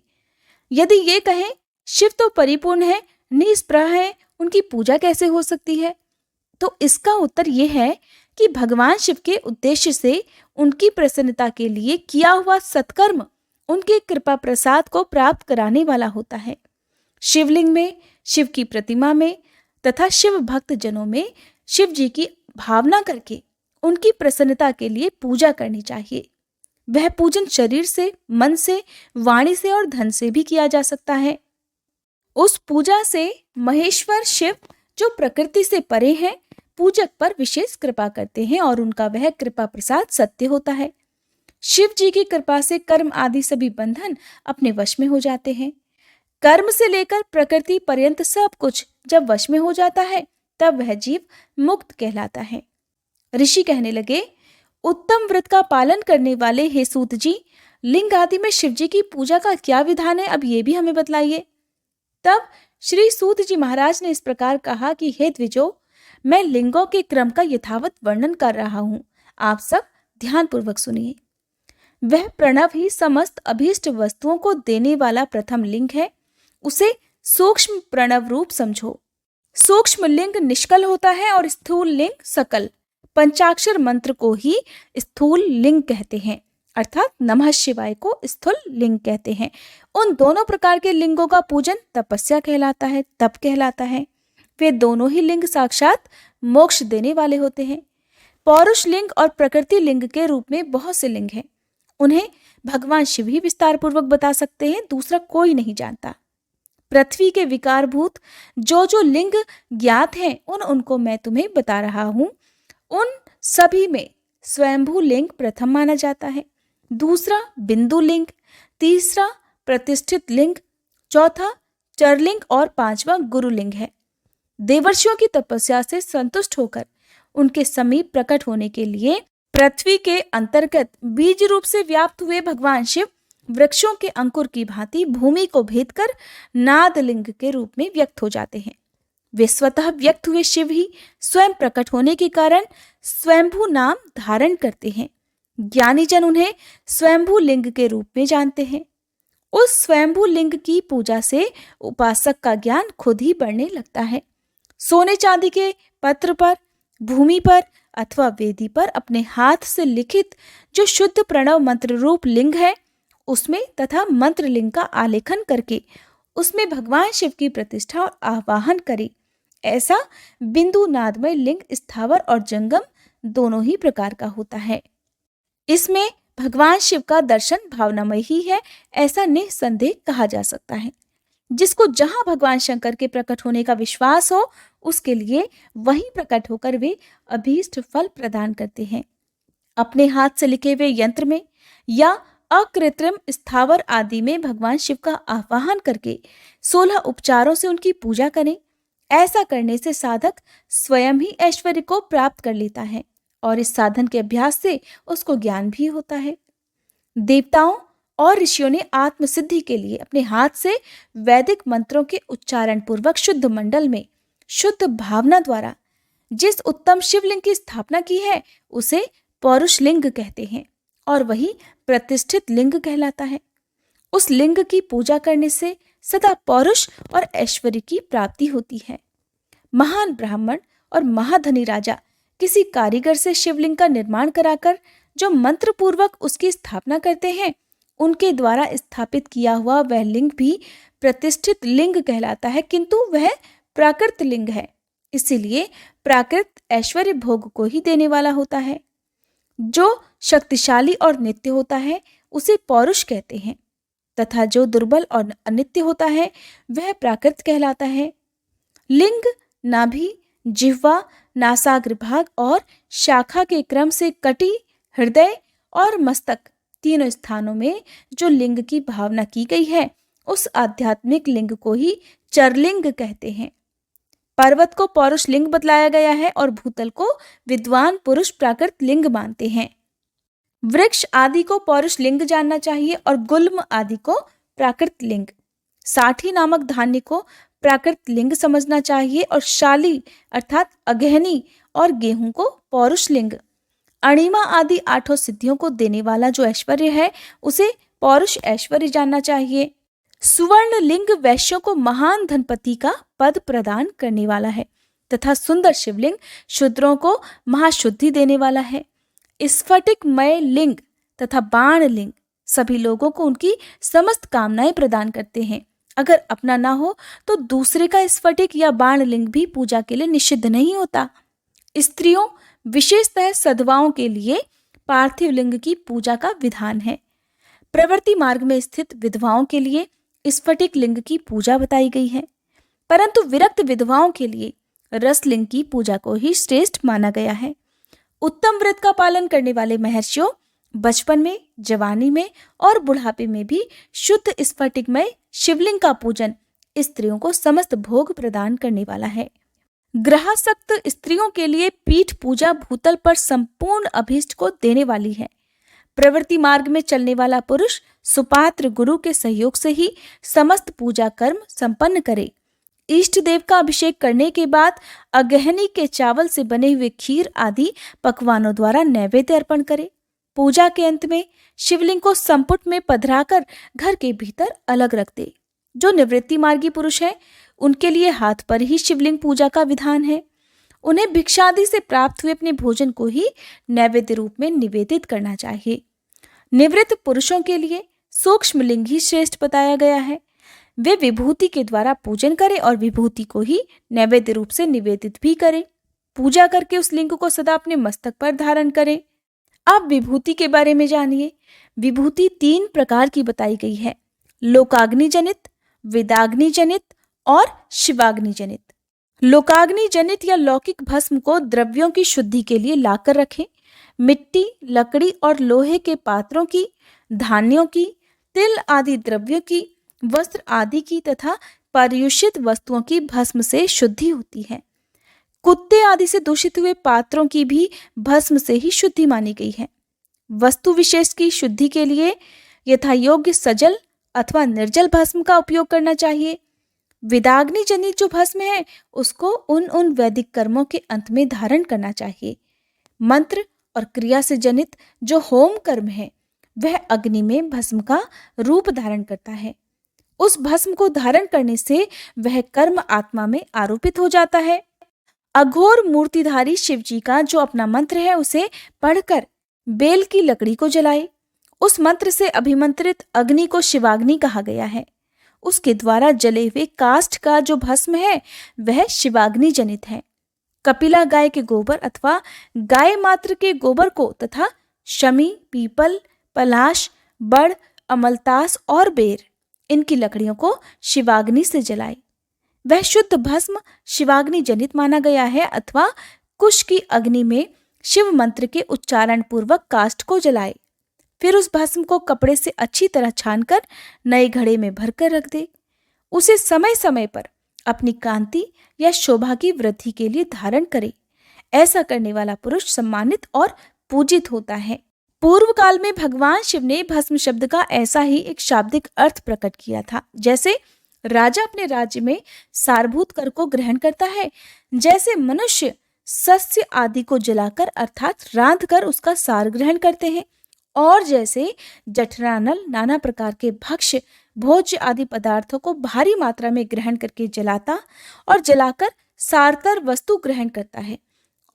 यदि ये कहें शिव तो परिपूर्ण है, निष्प्रह है, उनकी पूजा कैसे हो सकती है, तो इसका उत्तर यह है कि भगवान शिव के उद्देश्य से उनकी प्रसन्नता के लिए किया हुआ सत्कर्म उनके कृपा प्रसाद को प्राप्त कराने वाला होता है। शिवलिंग में, शिव की प्रतिमा में तथा शिव भक्त जनों में शिव जी की भावना करके उनकी प्रसन्नता के लिए पूजा करनी चाहिए। वह पूजन शरीर से, मन से, वाणी से और धन से भी किया जा सकता है। उस पूजा से महेश्वर शिव, जो प्रकृति से परे हैं, पूजक पर विशेष कृपा करते हैं और उनका वह कृपा प्रसाद सत्य होता है। शिव जी की कृपा से कर्म आदि सभी बंधन अपने वश में हो जाते हैं। कर्म से लेकर प्रकृति पर्यंत सब कुछ जब वश में हो जाता है, तब वह जीव मुक्त कहलाता है। ऋषि कहने लगे, उत्तम व्रत का पालन करने वाले हे सूत जी, लिंग आदि में शिव जी की पूजा का क्या विधान है, अब ये भी हमें बतलाइए। तब श्री सूत जी महाराज ने इस प्रकार कहा कि हे द्विजो, मैं लिंगों के क्रम का यथावत वर्णन कर रहा हूं, आप सब ध्यान पूर्वक सुनिए। वह प्रणव ही समस्त अभीष्ट वस्तुओं को देने वाला प्रथम लिंग है। उसे सूक्ष्म प्रणव रूप समझो। सूक्ष्म लिंग निष्कल होता है और स्थूल लिंग सकल। पंचाक्षर मंत्र को ही स्थूल लिंग कहते हैं, अर्थात नमः शिवाय को स्थूल लिंग कहते हैं। उन दोनों प्रकार के लिंगों का पूजन तपस्या कहलाता है, तप कहलाता है। वे दोनों ही लिंग साक्षात मोक्ष देने वाले होते हैं। पौरुष लिंग और प्रकृति लिंग के रूप में बहुत से लिंग हैं। उन्हें भगवान शिव ही विस्तार पूर्वक बता सकते हैं, दूसरा कोई नहीं जानता। पृथ्वी के विकारभूत जो जो लिंग ज्ञात हैं, उनको मैं तुम्हें बता रहा हूं। उन सभी में स्वयंभू लिंग प्रथम माना जाता है, दूसरा बिंदु लिंग, तीसरा प्रतिष्ठित लिंग, चौथा चरलिंग और पांचवा गुरुलिंग है। देवर्षियों की तपस्या से संतुष्ट होकर उनके समीप प्रकट होने के लिए पृथ्वी के अंतर्गत बीज रूप से व्याप्त हुए भगवान शिव वृक्षों के अंकुर की भांति भूमि को भेद कर नादलिंग के रूप में व्यक्त हो जाते हैं। वे स्वतः व्यक्त हुए शिव ही स्वयं प्रकट होने के कारण स्वयंभू नाम धारण करते हैं। ज्ञानी जन उन्हें स्वयंभू लिंग के रूप में जानते हैं। उस स्वयंभू लिंग की पूजा से उपासक का ज्ञान खुद ही बढ़ने लगता है। सोने चांदी के पत्र पर, भूमि पर अथवा वेदी पर अपने हाथ से लिखित जो शुद्ध प्रणव मंत्र रूप लिंग है, उसमें तथा मंत्र लिंग का आलेखन करके उसमें भगवान शिव की प्रतिष्ठा और आवाहन करे। ऐसा बिंदु नादमय लिंग स्थावर और जंगम दोनों ही प्रकार का होता है। इसमें भगवान शिव का दर्शन भावनामय ही है, ऐसा निसंदेह कहा जा सकता है। जिसको जहां भगवान शंकर के प्रकट होने का विश्वास हो, उसके लिए वहीं प्रकट होकर वे अभीष्ट फल प्रदान करते हैं। अपने हाथ से लिखे हुए यंत्र में या अकृत्रिम स्थावर आदि में भगवान शिव का आवाहन करके 16 उपचारों से उनकी पूजा करें। ऐसा करने से साधक स्वयं ही ऐश्वर्य को प्राप्त कर लेता है और इस साधन के अभ्यास से उसको ज्ञान भी होता है। देवताओं और ऋषियों ने आत्म सिद्धि के लिए अपने हाथ से वैदिक मंत्रों के उच्चारण पूर्वक शुद्ध मंडल में शुद्ध भावना द्वारा जिस उत्तम शिवलिंग की स्थापना की है, उसे पौरुष लिंग कहते हैं और वही प्रतिष्ठित लिंग कहलाता है। उस लिंग की पूजा करने से सदा पौरुष और ऐश्वर्य की प्राप्ति होती है। महान ब्राह्मण और महाधनी राजा किसी कारीगर से शिवलिंग का निर्माण कराकर जो मंत्र पूर्वक उसकी स्थापना करते हैं, उनके द्वारा स्थापित किया हुआ वह लिंग भी प्रतिष्ठित लिंग कहलाता है, किंतु वह प्राकृत लिंग है। इसीलिए प्राकृत ऐश्वर्य भोग को ही देने वाला होता है। जो शक्तिशाली और नित्य होता है उसे पौरुष कहते हैं तथा जो दुर्बल और अनित्य होता है वह प्राकृत कहलाता है। लिंग नाभि, जिह्वा, नासाग्र भाग और शाखा के क्रम से कटी, हृदय और मस्तक तीनों स्थानों में जो लिंग की भावना की गई है, उस आध्यात्मिक लिंग को ही चरलिंग कहते हैं। पर्वत को पौरुष लिंग बतलाया गया है और भूतल को विद्वान पुरुष प्राकृत लिंग मानते हैं। वृक्ष आदि को पौरुष लिंग जानना चाहिए और गुल्म आदि को प्राकृत लिंग। साठी नामक धान्य को प्राकृत लिंग समझना चाहिए और शाली अर्थात अगहनी और गेहूं को पौरुष लिंग। अणिमा आदि 8 सिद्धियों को देने वाला जो ऐश्वर्य है उसे पौरुष ऐश्वर्य जानना चाहिए। सुवर्ण लिंग वैश्यों को महान धनपति का पद प्रदान करने वाला है तथा सुंदर शिवलिंग शूद्रों को महाशुद्धि देने वाला है। स्फटिकमय लिंग तथा बाण लिंग सभी लोगों को उनकी समस्त कामनाएं प्रदान करते हैं। अगर अपना ना हो तो दूसरे का स्फटिक या बाण लिंग भी पूजा के लिए निषिद्ध नहीं होता। स्त्रियों विशेषतः सधवाओं के लिए पार्थिव लिंग की पूजा का विधान है। प्रवृत्ति मार्ग में स्थित विधवाओं के लिए स्फटिक लिंग की पूजा बताई गई है, परंतु विरक्त विधवाओं के लिए रसलिंग की पूजा को ही श्रेष्ठ माना गया है। उत्तम व्रत का पालन करने वाले महर्षियों बचपन में, जवानी में और बुढ़ापे में भी शुद्ध स्फटिकमय शिवलिंग का पूजन स्त्रियों को समस्त भोग प्रदान करने वाला है। ग्रहासक्त स्त्रियों के लिए पीठ पूजा भूतल पर संपूर्ण अभीष्ट को देने वाली है। प्रवृत्ति मार्ग में चलने वाला पुरुष सुपात्र गुरु के सहयोग से ही समस्त पूजा कर्म संपन्न करे। इष्ट देव का अभिषेक करने के बाद अगहनी के चावल से बने हुए खीर आदि पकवानों द्वारा नैवेद्य अर्पण करे। पूजा के अंत में शिवलिंग को संपुट में पधराकर घर के भीतर अलग रख दे। जो निवृत्ति मार्गी पुरुष है उनके लिए हाथ पर ही शिवलिंग पूजा का विधान है। उन्हें भिक्षादि से प्राप्त हुए अपने भोजन को ही नैवेद्य रूप में निवेदित करना चाहिए। निवृत्त पुरुषों के लिए सूक्ष्म लिंग ही श्रेष्ठ बताया गया है। वे विभूति के द्वारा पूजन करें और विभूति को ही नैवेद्य रूप से निवेदित भी करें। पूजा करके उस लिंग को सदा अपने मस्तक पर धारण करें। अब विभूति के बारे में जानिए। विभूति 3 प्रकार की बताई गई है, लोकाग्नि जनित, वेदाग्नि जनित और शिवाग्नि जनित। लोकाग्नि जनित या लौकिक भस्म को द्रव्यों की शुद्धि के लिए लाकर रखें। मिट्टी, लकड़ी और लोहे के पात्रों की, धान्यों की, तिल आदि द्रव्यों की, वस्त्र आदि की तथा पर्युषित वस्तुओं की भस्म से शुद्धि होती है। कुत्ते आदि से दूषित हुए पात्रों की भी भस्म से ही शुद्धि मानी गई है। वस्तु विशेष की शुद्धि के लिए यथा योग्य सजल अथवा निर्जल भस्म का उपयोग करना चाहिए। वेदाग्नि जनित जो भस्म है उसको उन वैदिक कर्मों के अंत में धारण करना चाहिए। मंत्र और क्रिया से जनित जो होम कर्म है वह अग्नि में भस्म का रूप धारण करता है। उस भस्म को धारण करने से वह कर्म आत्मा में आरोपित हो जाता है। अघोर मूर्तिधारी शिव जी का जो अपना मंत्र है उसे पढ़कर बेल की लकड़ी को जलाए। उस मंत्र से अभिमंत्रित अग्नि को शिवाग्नि कहा गया है। उसके द्वारा जले हुए काष्ठ का जो भस्म है वह शिवाग्नि जनित है। कपिला गाय के गोबर अथवा गाय मात्र के गोबर को तथा शमी, पीपल, पलाश, बड़, अमलतास और बेर इनकी लकड़ियों को शिवाग्नि से जलाए। वह शुद्ध भस्म शिवाग्नि जनित माना गया है। अथवा कुश की अग्नि में शिव मंत्र के उच्चारण पूर्वक काष्ठ को जलाए। फिर उस भस्म को कपड़े से अच्छी तरह छानकर नए घड़े में भरकर रख दे। उसे समय समय पर अपनी कांति या शोभा की वृद्धि के लिए धारण करे। ऐसा करने वाला पुरुष सम्मानित और पूजित होता है। पूर्व काल में भगवान शिव ने भस्म शब्द का ऐसा ही एक शाब्दिक अर्थ प्रकट किया था। जैसे राजा अपने राज्य में सारभूत कर को ग्रहण करता है, जैसे मनुष्य सस्य आदि को जलाकर अर्थात रांध कर उसका सार ग्रहण करते हैं, और जैसे जठरानल नाना प्रकार के भक्ष्य भोज्य आदि पदार्थों को भारी मात्रा में ग्रहण करके जलाता और जलाकर सारतर वस्तु ग्रहण करता है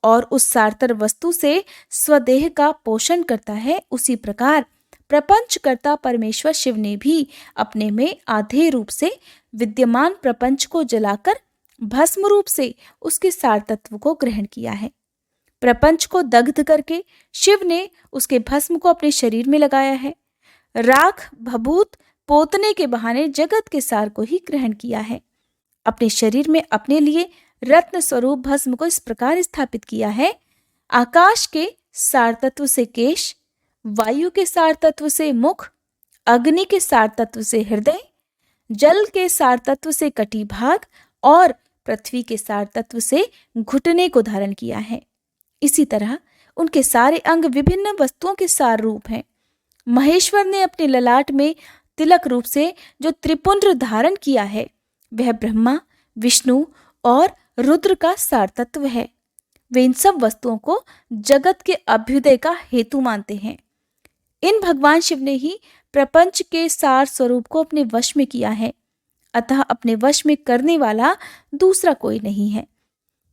और उस सारतर वस्तु से स्वदेह का पोषण करता है, उसी प्रकार प्रपंचकर्ता परमेश्वर शिव ने भी अपने में आधे रूप से विद्यमान प्रपंच को जलाकर भस्म रूप से उसके सार तत्व को ग्रहण किया है। प्रपंच को दग्ध करके शिव ने उसके भस्म को अपने शरीर में लगाया है। राख भभूत पोतने के बहाने जगत के सार को ही ग्रहण किया है। अपने शरीर में अपने लिए रत्न स्वरूप भस्म को इस प्रकार स्थापित किया है। आकाश के सार तत्व से केश, वायु के सार तत्व से मुख, अग्नि के सार तत्व से हृदय, जल के सार तत्व से कटिभाग और पृथ्वी के सार तत्व से घुटने को धारण किया है। इसी तरह उनके सारे अंग विभिन्न वस्तुओं के सार रूप हैं। महेश्वर ने अपने ललाट में तिलक रूप से जो त्रिपुंड्र धारण किया है वह ब्रह्मा, विष्णु और रुद्र का सार तत्व है। वे इन सब वस्तुओं को जगत के अभ्युदय का हेतु मानते हैं। इन भगवान शिव ने ही प्रपंच के सार स्वरूप को अपने वश में किया है, अतः अपने वश में करने वाला दूसरा कोई नहीं है।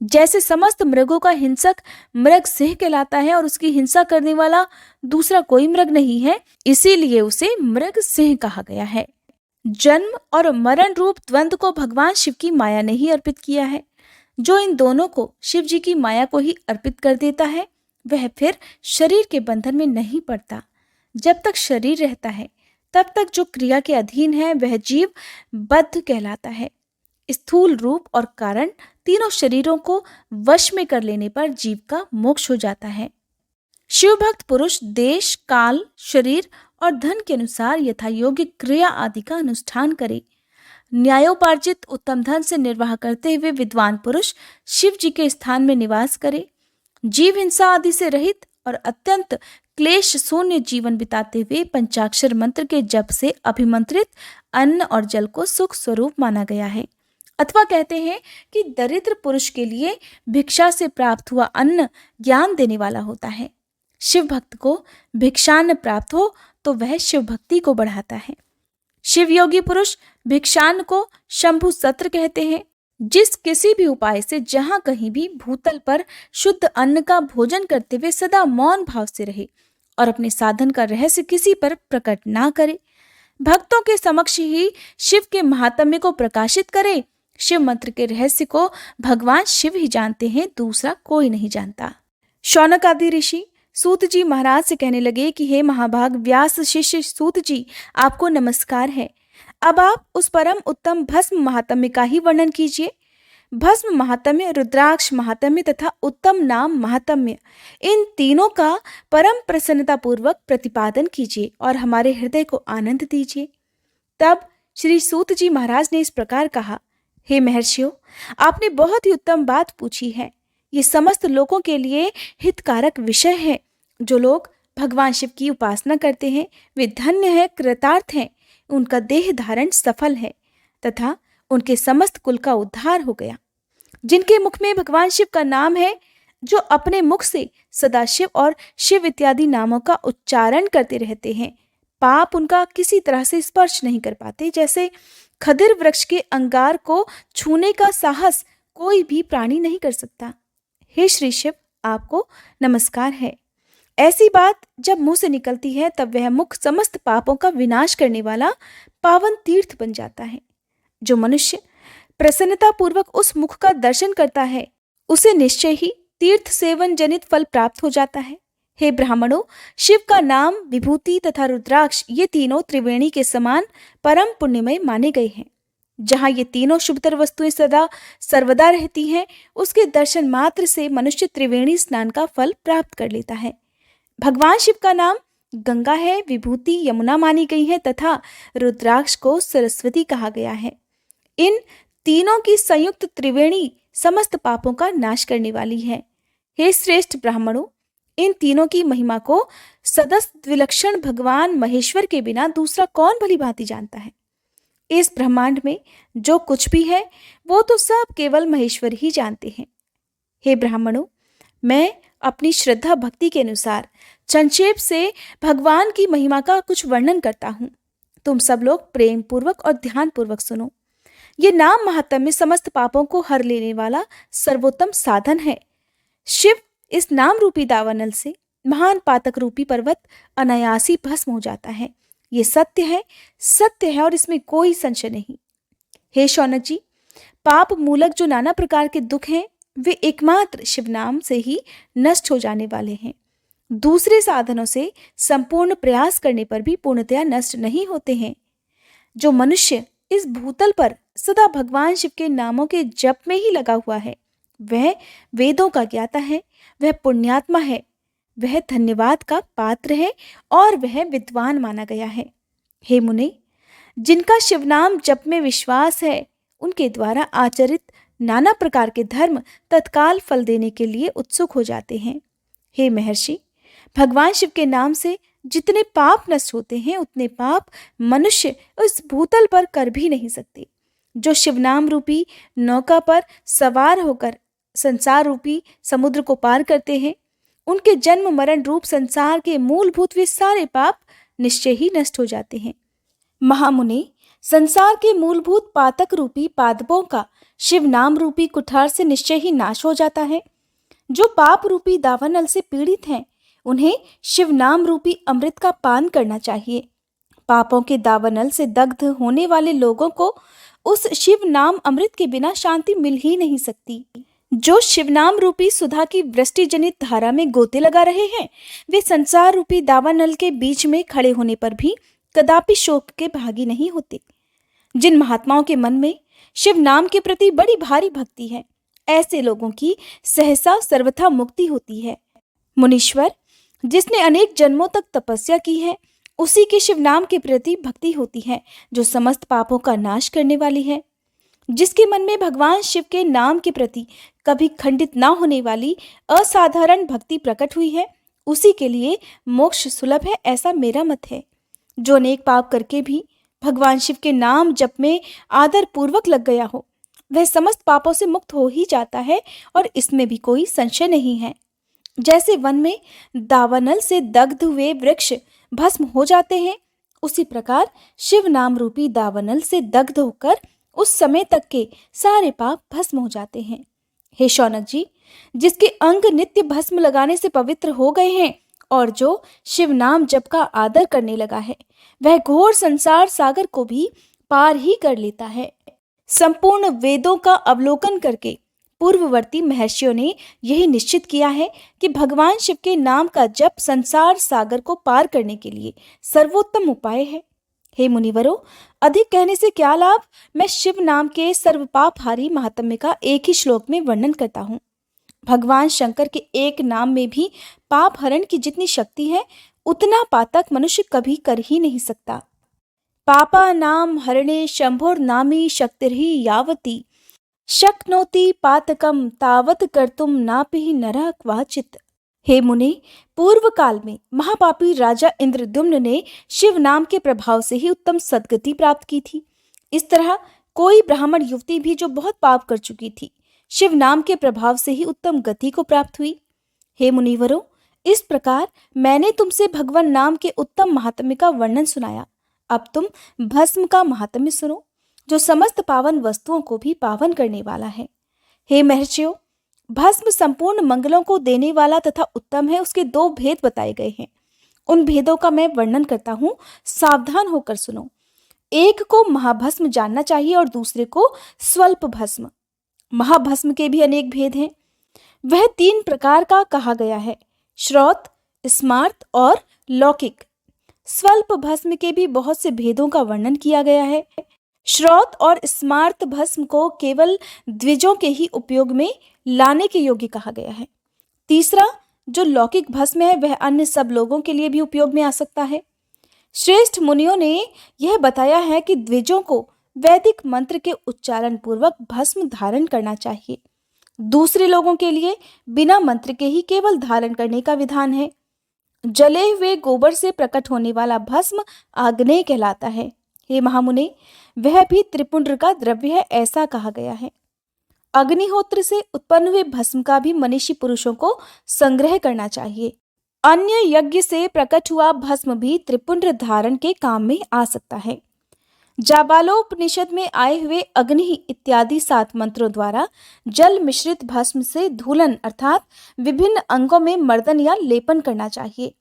जैसे समस्त मृगों का हिंसक मृग सिंह कहलाता है और उसकी हिंसा करने वाला दूसरा कोई मृग नहीं है, इसीलिए उसे मृग सिंह कहा गया है। जन्म और मरण रूप द्वंद्व को भगवान शिव की माया ने ही अर्पित किया है। जो इन दोनों को शिव जी की माया को ही अर्पित कर देता है वह फिर शरीर के बंधन में नहीं पड़ता। जब तक शरीर रहता है तब तक जो क्रिया के अधीन है वह जीव बद्ध कहलाता है। स्थूल रूप और कारण तीनों शरीरों को वश में कर लेने पर जीव का मोक्ष हो जाता है। शिव भक्त पुरुष देश, काल, शरीर और धन के अनुसार यथा योग्य क्रिया आदि का अनुष्ठान करे। न्यायोपार्जित उत्तम धन से निर्वाह करते हुए विद्वान पुरुष शिव जी के स्थान में निवास करे। जीव हिंसा आदि से रहित और अत्यंत क्लेश शून्य जीवन बिताते हुए पंचाक्षर मंत्र के जप से अभिमंत्रित अन्न और जल को सुख स्वरूप माना गया है। अथवा कहते हैं कि दरिद्र पुरुष के लिए भिक्षा से प्राप्त हुआ अन्न ज्ञान देने वाला होता है। शिव भक्त को भिक्षान्न प्राप्त हो तो वह शिव भक्ति को बढ़ाता है। शिव योगी पुरुष भिक्षान्न को शंभु सत्र कहते हैं। जिस किसी भी उपाय से जहां कहीं भी भूतल पर शुद्ध अन्न का भोजन करते हुए सदा मौन भाव से रहे और अपने साधन का रहस्य किसी पर प्रकट ना करे, भक्तों के समक्ष ही शिव के महात्म्य को प्रकाशित करे। शिव मंत्र के रहस्य को भगवान शिव ही जानते हैं, दूसरा कोई नहीं जानता। शौनक आदि ऋषि सूत जी महाराज से कहने लगे कि हे महाभाग व्यास शिष्य सूत जी, आपको नमस्कार है। अब आप उस परम उत्तम भस्म महात्म्य का ही वर्णन कीजिए। भस्म महात्म्य, रुद्राक्ष महात्म्य तथा उत्तम नाम महात्म्य, इन तीनों का परम प्रसन्नता पूर्वक प्रतिपादन कीजिए और हमारे हृदय को आनंद दीजिए। तब श्री सूत जी महाराज ने इस प्रकार कहा, हे महर्षियों, आपने बहुत ही उत्तम बात पूछी है। ये समस्त लोगों के लिए हितकारक विषय है। जो लोग भगवान शिव की उपासना करते हैं वे धन्य है, कृतार्थ हैं। उनका देह धारण सफल है तथा उनके समस्त कुल का उद्धार हो गया। जिनके मुख में भगवान शिव का नाम है, जो अपने मुख से सदाशिव और शिव इत्यादि नामों का उच्चारण करते रहते हैं, पाप उनका किसी तरह से स्पर्श नहीं कर पाते। जैसे खदिर वृक्ष के अंगार को छूने का साहस कोई भी प्राणी नहीं कर सकता। हे श्री शिव, आपको नमस्कार है। ऐसी बात जब मुंह से निकलती है तब वह मुख समस्त पापों का विनाश करने वाला पावन तीर्थ बन जाता है। जो मनुष्य प्रसन्नता पूर्वक उस मुख का दर्शन करता है उसे निश्चय ही तीर्थ सेवन जनित फल प्राप्त हो जाता है। हे ब्राह्मणों, शिव का नाम, विभूति तथा रुद्राक्ष ये तीनों त्रिवेणी के समान परम पुण्यमय माने गए हैं। जहाँ ये तीनों शुभतर वस्तुएं सदा सर्वदा रहती हैं, उसके दर्शन मात्र से मनुष्य त्रिवेणी स्नान का फल प्राप्त कर लेता है। भगवान शिव का नाम गंगा है, विभूति यमुना मानी गई है तथा रुद्राक्ष को सरस्वती कहा गया है। इन तीनों की संयुक्त त्रिवेणी समस्त पापों का नाश करने वाली है। हे श्रेष्ठ ब्राह्मणों, इन तीनों की महिमा को सदस्य विलक्षण भगवान महेश्वर के बिना दूसरा कौन भली भांति जानता है। इस ब्रह्मांड में जो कुछ भी है वो तो सब केवल महेश्वर ही जानते हैं। हे ब्राह्मणों, मैं अपनी श्रद्धा भक्ति के अनुसार संक्षेप से भगवान की महिमा का कुछ वर्णन करता हूँ। तुम सब लोग प्रेम पूर्वक और ध्यान पूर्वक सुनो। ये नाम महात्म्य समस्त पापों को हर लेने वाला सर्वोत्तम साधन है। शिव इस नाम रूपी दावानल से महान पातक रूपी पर्वत अनायासी भस्म हो जाता है। ये सत्य है और इसमें कोई संशय नहीं। हे शौनक जी, पाप मूलक जो नाना प्रकार के दुख हैं वे एकमात्र शिव नाम से ही नष्ट हो जाने वाले हैं। दूसरे साधनों से संपूर्ण प्रयास करने पर भी पूर्णतया नष्ट नहीं होते हैं। जो मनुष्य इस भूतल पर सदा भगवान शिव के नामों के जप में ही लगा हुआ है वह वेदों का ज्ञाता है, वह पुण्यात्मा है, वह धन्यवाद का पात्र है और वह विद्वान माना गया है। हे मुने, जिनका शिवनाम जप में विश्वास है उनके द्वारा आचरित नाना प्रकार के धर्म तत्काल फल देने के लिए उत्सुक हो जाते हैं। हे महर्षि, भगवान शिव के नाम से जितने पाप नष्ट होते हैं उतने पाप मनुष्य इस भूतल पर कर भी नहीं सकते। जो शिवनाम रूपी नौका पर सवार होकर संसार रूपी समुद्र को पार करते हैं, उनके जन्म मरण रूप संसार के मूलभूत वे सारे पाप निश्चय ही नष्ट हो जाते हैं। महामुनि, संसार के मूलभूत पातक रूपी पादपों का शिव नाम रूपी कुठार से निश्चय ही नाश हो जाता है। जो पाप रूपी दावानल से पीड़ित हैं, उन्हें शिव नाम रूपी अमृत का पान करना चाहिए। पापों के दावानल से दग्ध होने वाले लोगों को उस शिव नाम अमृत के बिना शांति मिल ही नहीं सकती। जो शिवनाम रूपी सुधा की वृष्टि जनित धारा में गोते लगा रहे हैं, वे संसार रूपी दावानल के बीच में खड़े होने पर भी कदापि शोक के भागी नहीं होते। जिन महात्माओं के मन में शिव नाम के प्रति बड़ी भारी भक्ति है, ऐसे लोगों की सहसा सर्वथा मुक्ति होती है। मुनीश्वर, जिसने अनेक जन्मों तक तपस्या की है, उसी के शिव नाम के प्रति भक्ति होती है, जो समस्त पापों का नाश करने वाली है। जिसके मन में भगवान शिव के नाम के प्रति कभी खंडित ना होने वाली असाधारण भक्ति प्रकट हुई है, उसी के लिए मोक्ष सुलभ है, ऐसा मेरा मत है। जो अनेक पाप करके भी भगवान शिव के नाम जप में आदर पूर्वक लग गया हो, वह समस्त पापों से मुक्त हो ही जाता है, और इसमें भी कोई संशय नहीं है। जैसे वन में दावानल से दग्ध हुए वृक्ष भस्म हो जाते हैं, उसी प्रकार शिव नाम रूपी दावानल से दग्ध होकर उस समय तक के सारे पाप भस्म हो जाते हैं। हे शौनक जी, जिसके अंग नित्य भस्म लगाने से पवित्र हो गए हैं और जो शिव नाम जप का आदर करने लगा है, वह घोर संसार सागर को भी पार ही कर लेता है। संपूर्ण वेदों का अवलोकन करके पूर्ववर्ती महर्षियों ने यही निश्चित किया है कि भगवान शिव के नाम का जप संसार सागर को पार करने के लिए सर्वोत्तम उपाय है। हे मुनिवरों, अधिक कहने से क्या लाभ, मैं शिव नाम के सर्वपापहारी महात्म्य का एक ही श्लोक में वर्णन करता हूँ। भगवान शंकर के एक नाम में भी पाप हरण की जितनी शक्ति है, उतना पातक मनुष्य कभी कर ही नहीं सकता। पापा नाम हरणे शंभोर नामी शक्तिर्हि यावती शक्नोति पातकम तावत कर्तुम नापि नरः क्वाचित। हे मुनि, पूर्व काल में महापापी राजा इंद्रद्युम्न ने शिव नाम के प्रभाव से ही उत्तम सद्गति प्राप्त की थी। इस तरह कोई ब्राह्मण युवती भी जो बहुत पाप कर चुकी थी, शिव नाम के प्रभाव से ही उत्तम गति को प्राप्त हुई। हे मुनिवरों, इस प्रकार मैंने तुमसे भगवान नाम के उत्तम महात्म्य का वर्णन सुनाया। अब तुम भस्म का महात्म्य सुनो, जो समस्त पावन वस्तुओं को भी पावन करने वाला है। हे महर्षियों, भस्म संपूर्ण मंगलों को देने वाला तथा उत्तम है। उसके दो भेद बताए गए हैं, उन भेदों का मैं वर्णन करता हूँ, सावधान होकर सुनो। एक को महाभस्म जानना चाहिए और दूसरे को स्वल्प भस्म। महाभस्म के भी अनेक भेद हैं। वह 3 प्रकार का कहा गया है, श्रौत, स्मार्त और लौकिक। स्वल्प भस्म के भी बहुत से भेदों का वर्णन किया गया है। श्रौत और स्मार्त भस्म को केवल द्विजों के ही उपयोग में लाने के योग्य कहा गया है। तीसरा जो लौकिक भस्म है, वह अन्य सब लोगों के लिए भी उपयोग में आ सकता है। श्रेष्ठ मुनियों ने यह बताया है कि द्विजों को वैदिक मंत्र के उच्चारण पूर्वक भस्म धारण करना चाहिए। दूसरे लोगों के लिए बिना मंत्र के ही केवल धारण करने का विधान है। जले हुए गोबर से प्रकट होने वाला भस्म आग्नेय कहलाता है। हे महामुने, वह भी त्रिपुंड्र का द्रव्य है, ऐसा कहा गया है। अग्निहोत्र से उत्पन्न हुए भस्म का भी मनीषी पुरुषों को संग्रह करना चाहिए। अन्य यज्ञ से प्रकट हुआ भस्म भी त्रिपुंड्र धारण के काम में आ सकता है। जाबालोपनिषद में आए हुए अग्नि इत्यादि 7 मंत्रों द्वारा जल मिश्रित भस्म से धूलन अर्थात विभिन्न अंगों में मर्दन या लेपन करना चाहिए।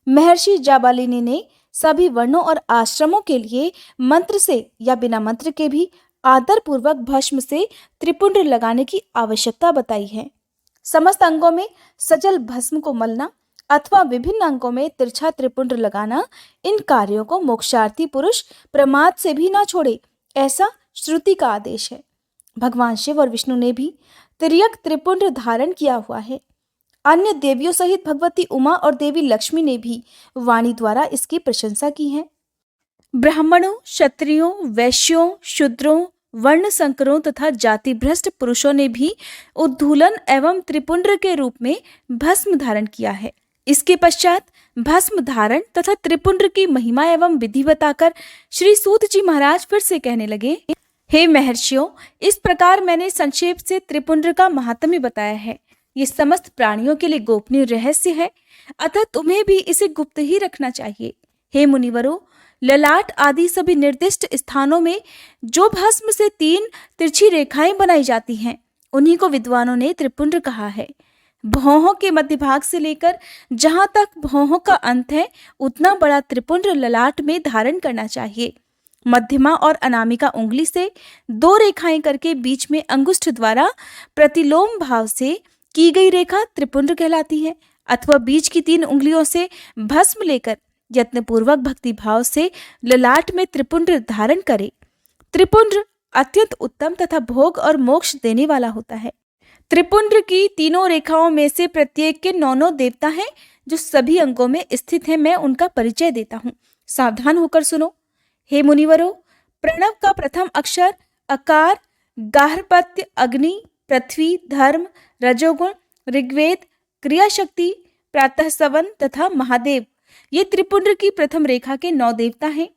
महर्षि जाबालिनी ने सभी वर्णों और आश्रमों के लिए मंत्र से या बिना मंत्र के भी आदर पूर्वक भस्म से त्रिपुंड लगाने की आवश्यकता बताई है। समस्त अंगों में सजल भस्म को मलना अथवा विभिन्न अंगों में तिरछा त्रिपुंड लगाना, इन कार्यों को मोक्षार्थी पुरुष प्रमाद से भी ना छोड़े, ऐसा श्रुति का आदेश है। भगवान शिव और विष्णु ने भी तिर्यक त्रिपुंड धारण किया हुआ है। अन्य देवियों सहित भगवती उमा और देवी लक्ष्मी ने भी वाणी द्वारा इसकी प्रशंसा की है। ब्राह्मणों, क्षत्रियों, वैश्यों, शूद्रों, वर्ण संकरों तथा जाति भ्रष्ट पुरुषों ने भी उद्धूलन एवं त्रिपुंड्र के रूप में भस्म धारण किया है। इसके पश्चात भस्म धारण तथा त्रिपुंड्र की महिमा एवं विधि बताकर श्री सूत जी महाराज फिर से कहने लगे, हे महर्षियों, इस प्रकार मैंने संक्षेप से त्रिपुंड्र का महात्म्य बताया है। ये समस्त प्राणियों के लिए गोपनीय रहस्य है, अतः तुम्हें भी इसे गुप्त ही रखना चाहिए। हे मुनिवरों, ललाट आदि सभी निर्दिष्ट स्थानों में जो भस्म से 3 तिरछी रेखाएं बनाई जाती हैं, उन्हीं को विद्वानों ने त्रिपुंड्र कहा है। भौहों के मध्य भाग से लेकर जहां तक भौहों का अंत है, उतना बड़ा त्रिपुंड्र ललाट में धारण करना चाहिए। मध्यमा और अनामिका उंगली से 2 रेखाएं करके बीच में अंगुष्ठ द्वारा प्रतिलोम भाव से की गई रेखा त्रिपुंड्र कहलाती है। अथवा बीच की 3 उंगलियों से भस्म लेकर यत्नपूर्वक भक्ति भाव से ललाट में त्रिपुंड्र धारण करे। त्रिपुंड्र अत्यंत उत्तम तथा भोग और मोक्ष देने वाला होता है। त्रिपुंड्र की 3 रेखाओं में से प्रत्येक के 9 देवता हैं जो सभी अंगों में स्थित हैं। मैं उनका परिचय देता हूँ, सावधान होकर सुनो। हे मुनिवरों, प्रणव का प्रथम अक्षर अकार, गार्हपत्य, अग्नि, पृथ्वी, धर्म, रजोगुण, ऋग्वेद, क्रियाशक्ति, प्रातः सवन तथा महादेव, ये त्रिपुंड्र की प्रथम रेखा के 9 देवता हैं।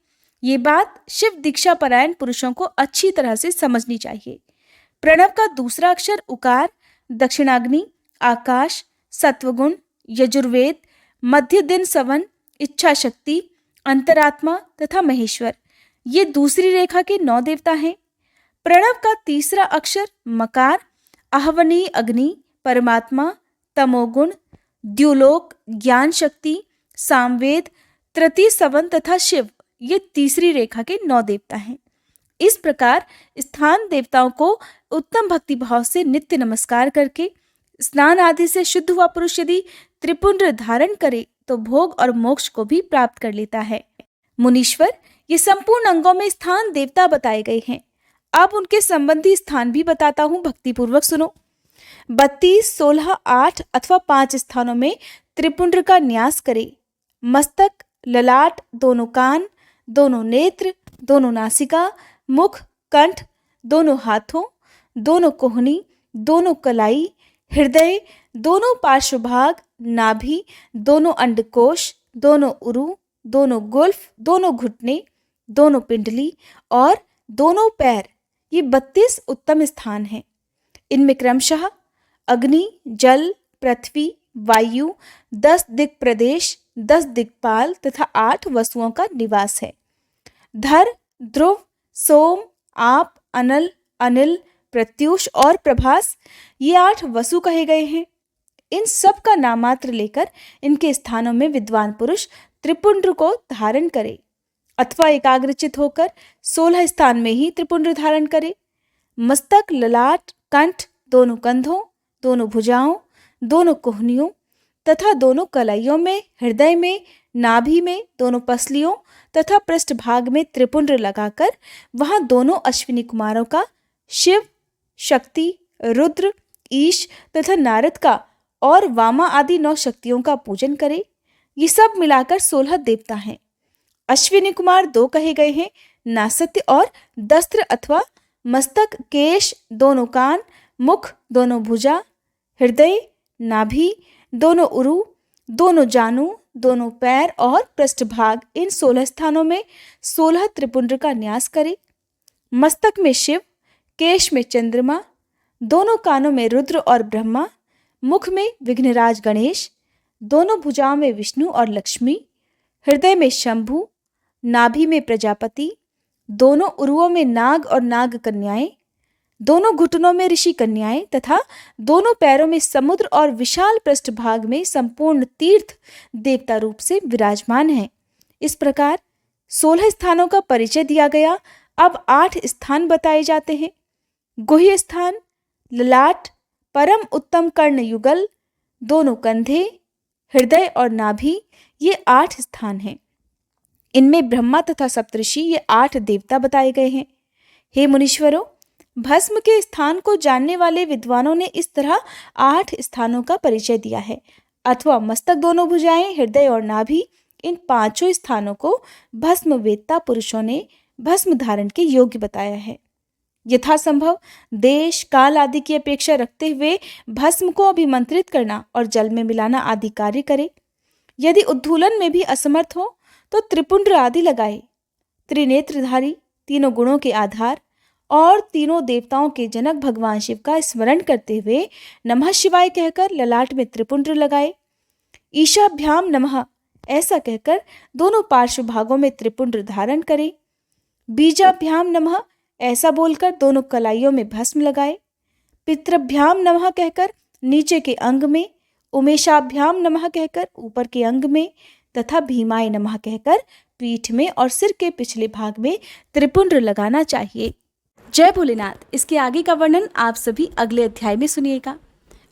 ये बात शिव दीक्षा परायण पुरुषों को अच्छी तरह से समझनी चाहिए। प्रणव का दूसरा अक्षर उकार, दक्षिणाग्नि, आकाश, सत्वगुण, यजुर्वेद, मध्य दिन सवन, इच्छा शक्ति, अंतरात्मा तथा महेश्वर, ये दूसरी रेखा के 9 देवता हैं। प्रणव का तीसरा अक्षर मकार, आहवनी अग्नि, परमात्मा, तमोगुण, द्युलोक, ज्ञान शक्ति, सामवेद, तृतीय सवन तथा शिव, ये तीसरी रेखा के 9 देवता हैं। इस प्रकार स्थान देवताओं को उत्तम भक्ति भाव से नित्य नमस्कार करके स्नान आदि से शुद्ध हुआ पुरुष यदि त्रिपुंड्र धारण करे तो भोग और मोक्ष को भी प्राप्त कर लेता है। मुनीश्वर, ये संपूर्ण अंगों में स्थान देवता बताए गए हैं। अब उनके संबंधी स्थान भी बताता हूँ, भक्तिपूर्वक सुनो। 32, 16, 8 अथवा 5 स्थानों में त्रिपुंड्र का न्यास करे। मस्तक, ललाट, दोनों कान, दोनों नेत्र, दोनों नासिका, मुख, कंठ, दोनों हाथों, दोनों कोहनी, दोनों कलाई, हृदय, दोनों पार्श्वभाग, नाभि, दोनों अंडकोश, दोनों उरु, दोनों गुल्फ, दोनों घुटने, दोनों पिंडली और दोनों पैर, ये 32 उत्तम स्थान हैं। इनमें क्रमशः अग्नि, जल, पृथ्वी, वायु, 10 दिक् प्रदेश, 10 दिक्पाल तथा 8 वसुओं का निवास है। धर, ध्रुव, सोम, आप, अनल, अनिल, प्रत्यूष और प्रभास, ये 8 वसु कहे गए हैं। इन सब का नामात्र लेकर इनके स्थानों में विद्वान पुरुष त्रिपुंड्र को धारण करे अथवा एकाग्रचित होकर 16 स्थान में ही त्रिपुंड्र धारण करे। मस्तक, ललाट, कंठ, दोनों कंधों, दोनों भुजाओं, दोनों कोहनियों तथा दोनों कलाइयों में, हृदय में, नाभि में, दोनों पसलियों तथा पृष्ठभाग में त्रिपुंड्र लगाकर वहां दोनों अश्विनी कुमारों का, शिव, शक्ति, रुद्र, ईश तथा नारद का और वामा आदि 9 शक्तियों का पूजन करे। ये सब मिलाकर 16 देवता हैं। अश्विनी कुमार 2 कहे गए हैं, नासत्य और दस्त्र अथवा मस्तक, केश, दोनों कान, मुख, दोनों भुजा, हृदय, नाभि, दोनों उरु, दोनों जानू, दोनों पैर और पृष्ठभाग, इन 16 स्थानों में 16 त्रिपुंड्र का न्यास करे। मस्तक में शिव, केश में चंद्रमा, दोनों कानों में रुद्र और ब्रह्मा, मुख में विघ्नराज गणेश, दोनों भुजाओं में विष्णु और लक्ष्मी, हृदय में शंभु, नाभि में प्रजापति, दोनों उरुओं में नाग और नाग कन्याएं, दोनों घुटनों में ऋषि कन्याएं तथा दोनों पैरों में समुद्र और विशाल पृष्ठभाग में संपूर्ण तीर्थ देवता रूप से विराजमान हैं। इस प्रकार 16 स्थानों का परिचय दिया गया। अब 8 स्थान बताए जाते हैं। गुह्य स्थान, ललाट, परम उत्तम कर्ण युगल, दोनों कंधे, हृदय और नाभि, ये 8 स्थान हैं। इनमें ब्रह्मा तथा सप्तऋषि, ये 8 देवता बताए गए हैं। हे मुनीश्वरों, भस्म के स्थान को जानने वाले विद्वानों ने इस तरह 8 स्थानों का परिचय दिया है। अथवा मस्तक, दोनों भुजाएं, हृदय और नाभि, इन 5 स्थानों को भस्म वेत्ता पुरुषों ने भस्म धारण के योग्य बताया है। यथासंभव देश काल आदि की अपेक्षा रखते हुए भस्म को अभिमंत्रित करना और जल में मिलाना आदि कार्य करे। यदि उद्धूलन में भी असमर्थ हो तो त्रिपुंड आदि लगाए। त्रिनेत्रधारी, तीनों गुणों के आधार और तीनों देवताओं के जनक भगवान शिव का स्मरण करते हुए नमः शिवाय कहकर ललाट में त्रिपुंड लगाए। ईशाभ्याम नमः ऐसा कहकर दोनों पार्श्व भागों में त्रिपुंड धारण करे। बीजाभ्याम नमः ऐसा बोलकर दोनों कलाइयों में भस्म लगाए। पितृभ्याम नमः कहकर नीचे के अंग में, उमेशाभ्याम नमः कहकर ऊपर के अंग में तथा भीमाय नमः कहकर पीठ में और सिर के पिछले भाग में त्रिपुंड लगाना चाहिए। जय भोलेनाथ। इसके आगे का वर्णन आप सभी अगले अध्याय में सुनिएगा।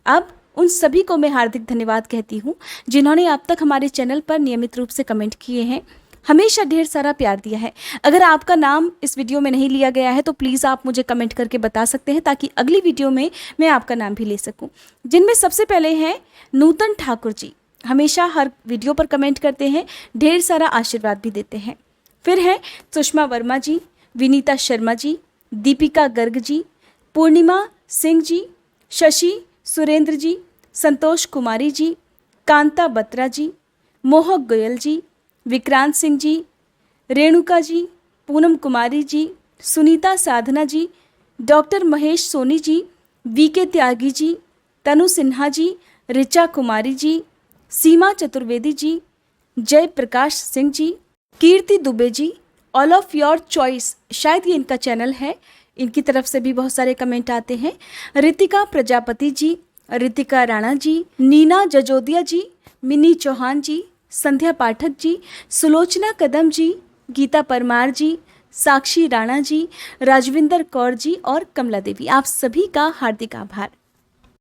अब उन सभी को मैं हार्दिक धन्यवाद कहती हूँ जिन्होंने अब तक हमारे चैनल पर नियमित रूप से कमेंट किए हैं, हमेशा ढेर सारा प्यार दिया है। अगर आपका नाम इस वीडियो में नहीं लिया गया है तो प्लीज़ आप मुझे कमेंट करके बता सकते हैं ताकि अगली वीडियो में मैं आपका नाम भी ले सकूं। जिनमें सबसे पहले हैं नूतन ठाकुर जी, हमेशा हर वीडियो पर कमेंट करते हैं, ढेर सारा आशीर्वाद भी देते हैं। फिर हैं सुषमा वर्मा जी, विनीता शर्मा जी, दीपिका गर्ग जी, पूर्णिमा सिंह जी, शशि सुरेंद्र जी, संतोष कुमारी जी, कांता बत्रा जी, मोहक गोयल जी, विक्रांत सिंह जी, रेणुका जी, पूनम कुमारी जी, सुनीता साधना जी, डॉक्टर महेश सोनी जी, वीके त्यागी जी, तनु सिन्हा जी, ऋचा कुमारी जी, सीमा चतुर्वेदी जी, जय प्रकाश सिंह जी, कीर्ति Dubey ji, all of your choice, शायद ये इनका चैनल है, इनकी तरफ से भी बहुत सारे कमेंट आते हैं। रितिका प्रजापति जी, रितिका राणा जी, नीना जजोदिया जी, मिनी चौहान जी, संध्या पाठक जी, सुलोचना कदम जी, गीता परमार जी, साक्षी राणा जी, राजविंदर कौर जी और कमला देवी, आप सभी का हार्दिक आभार।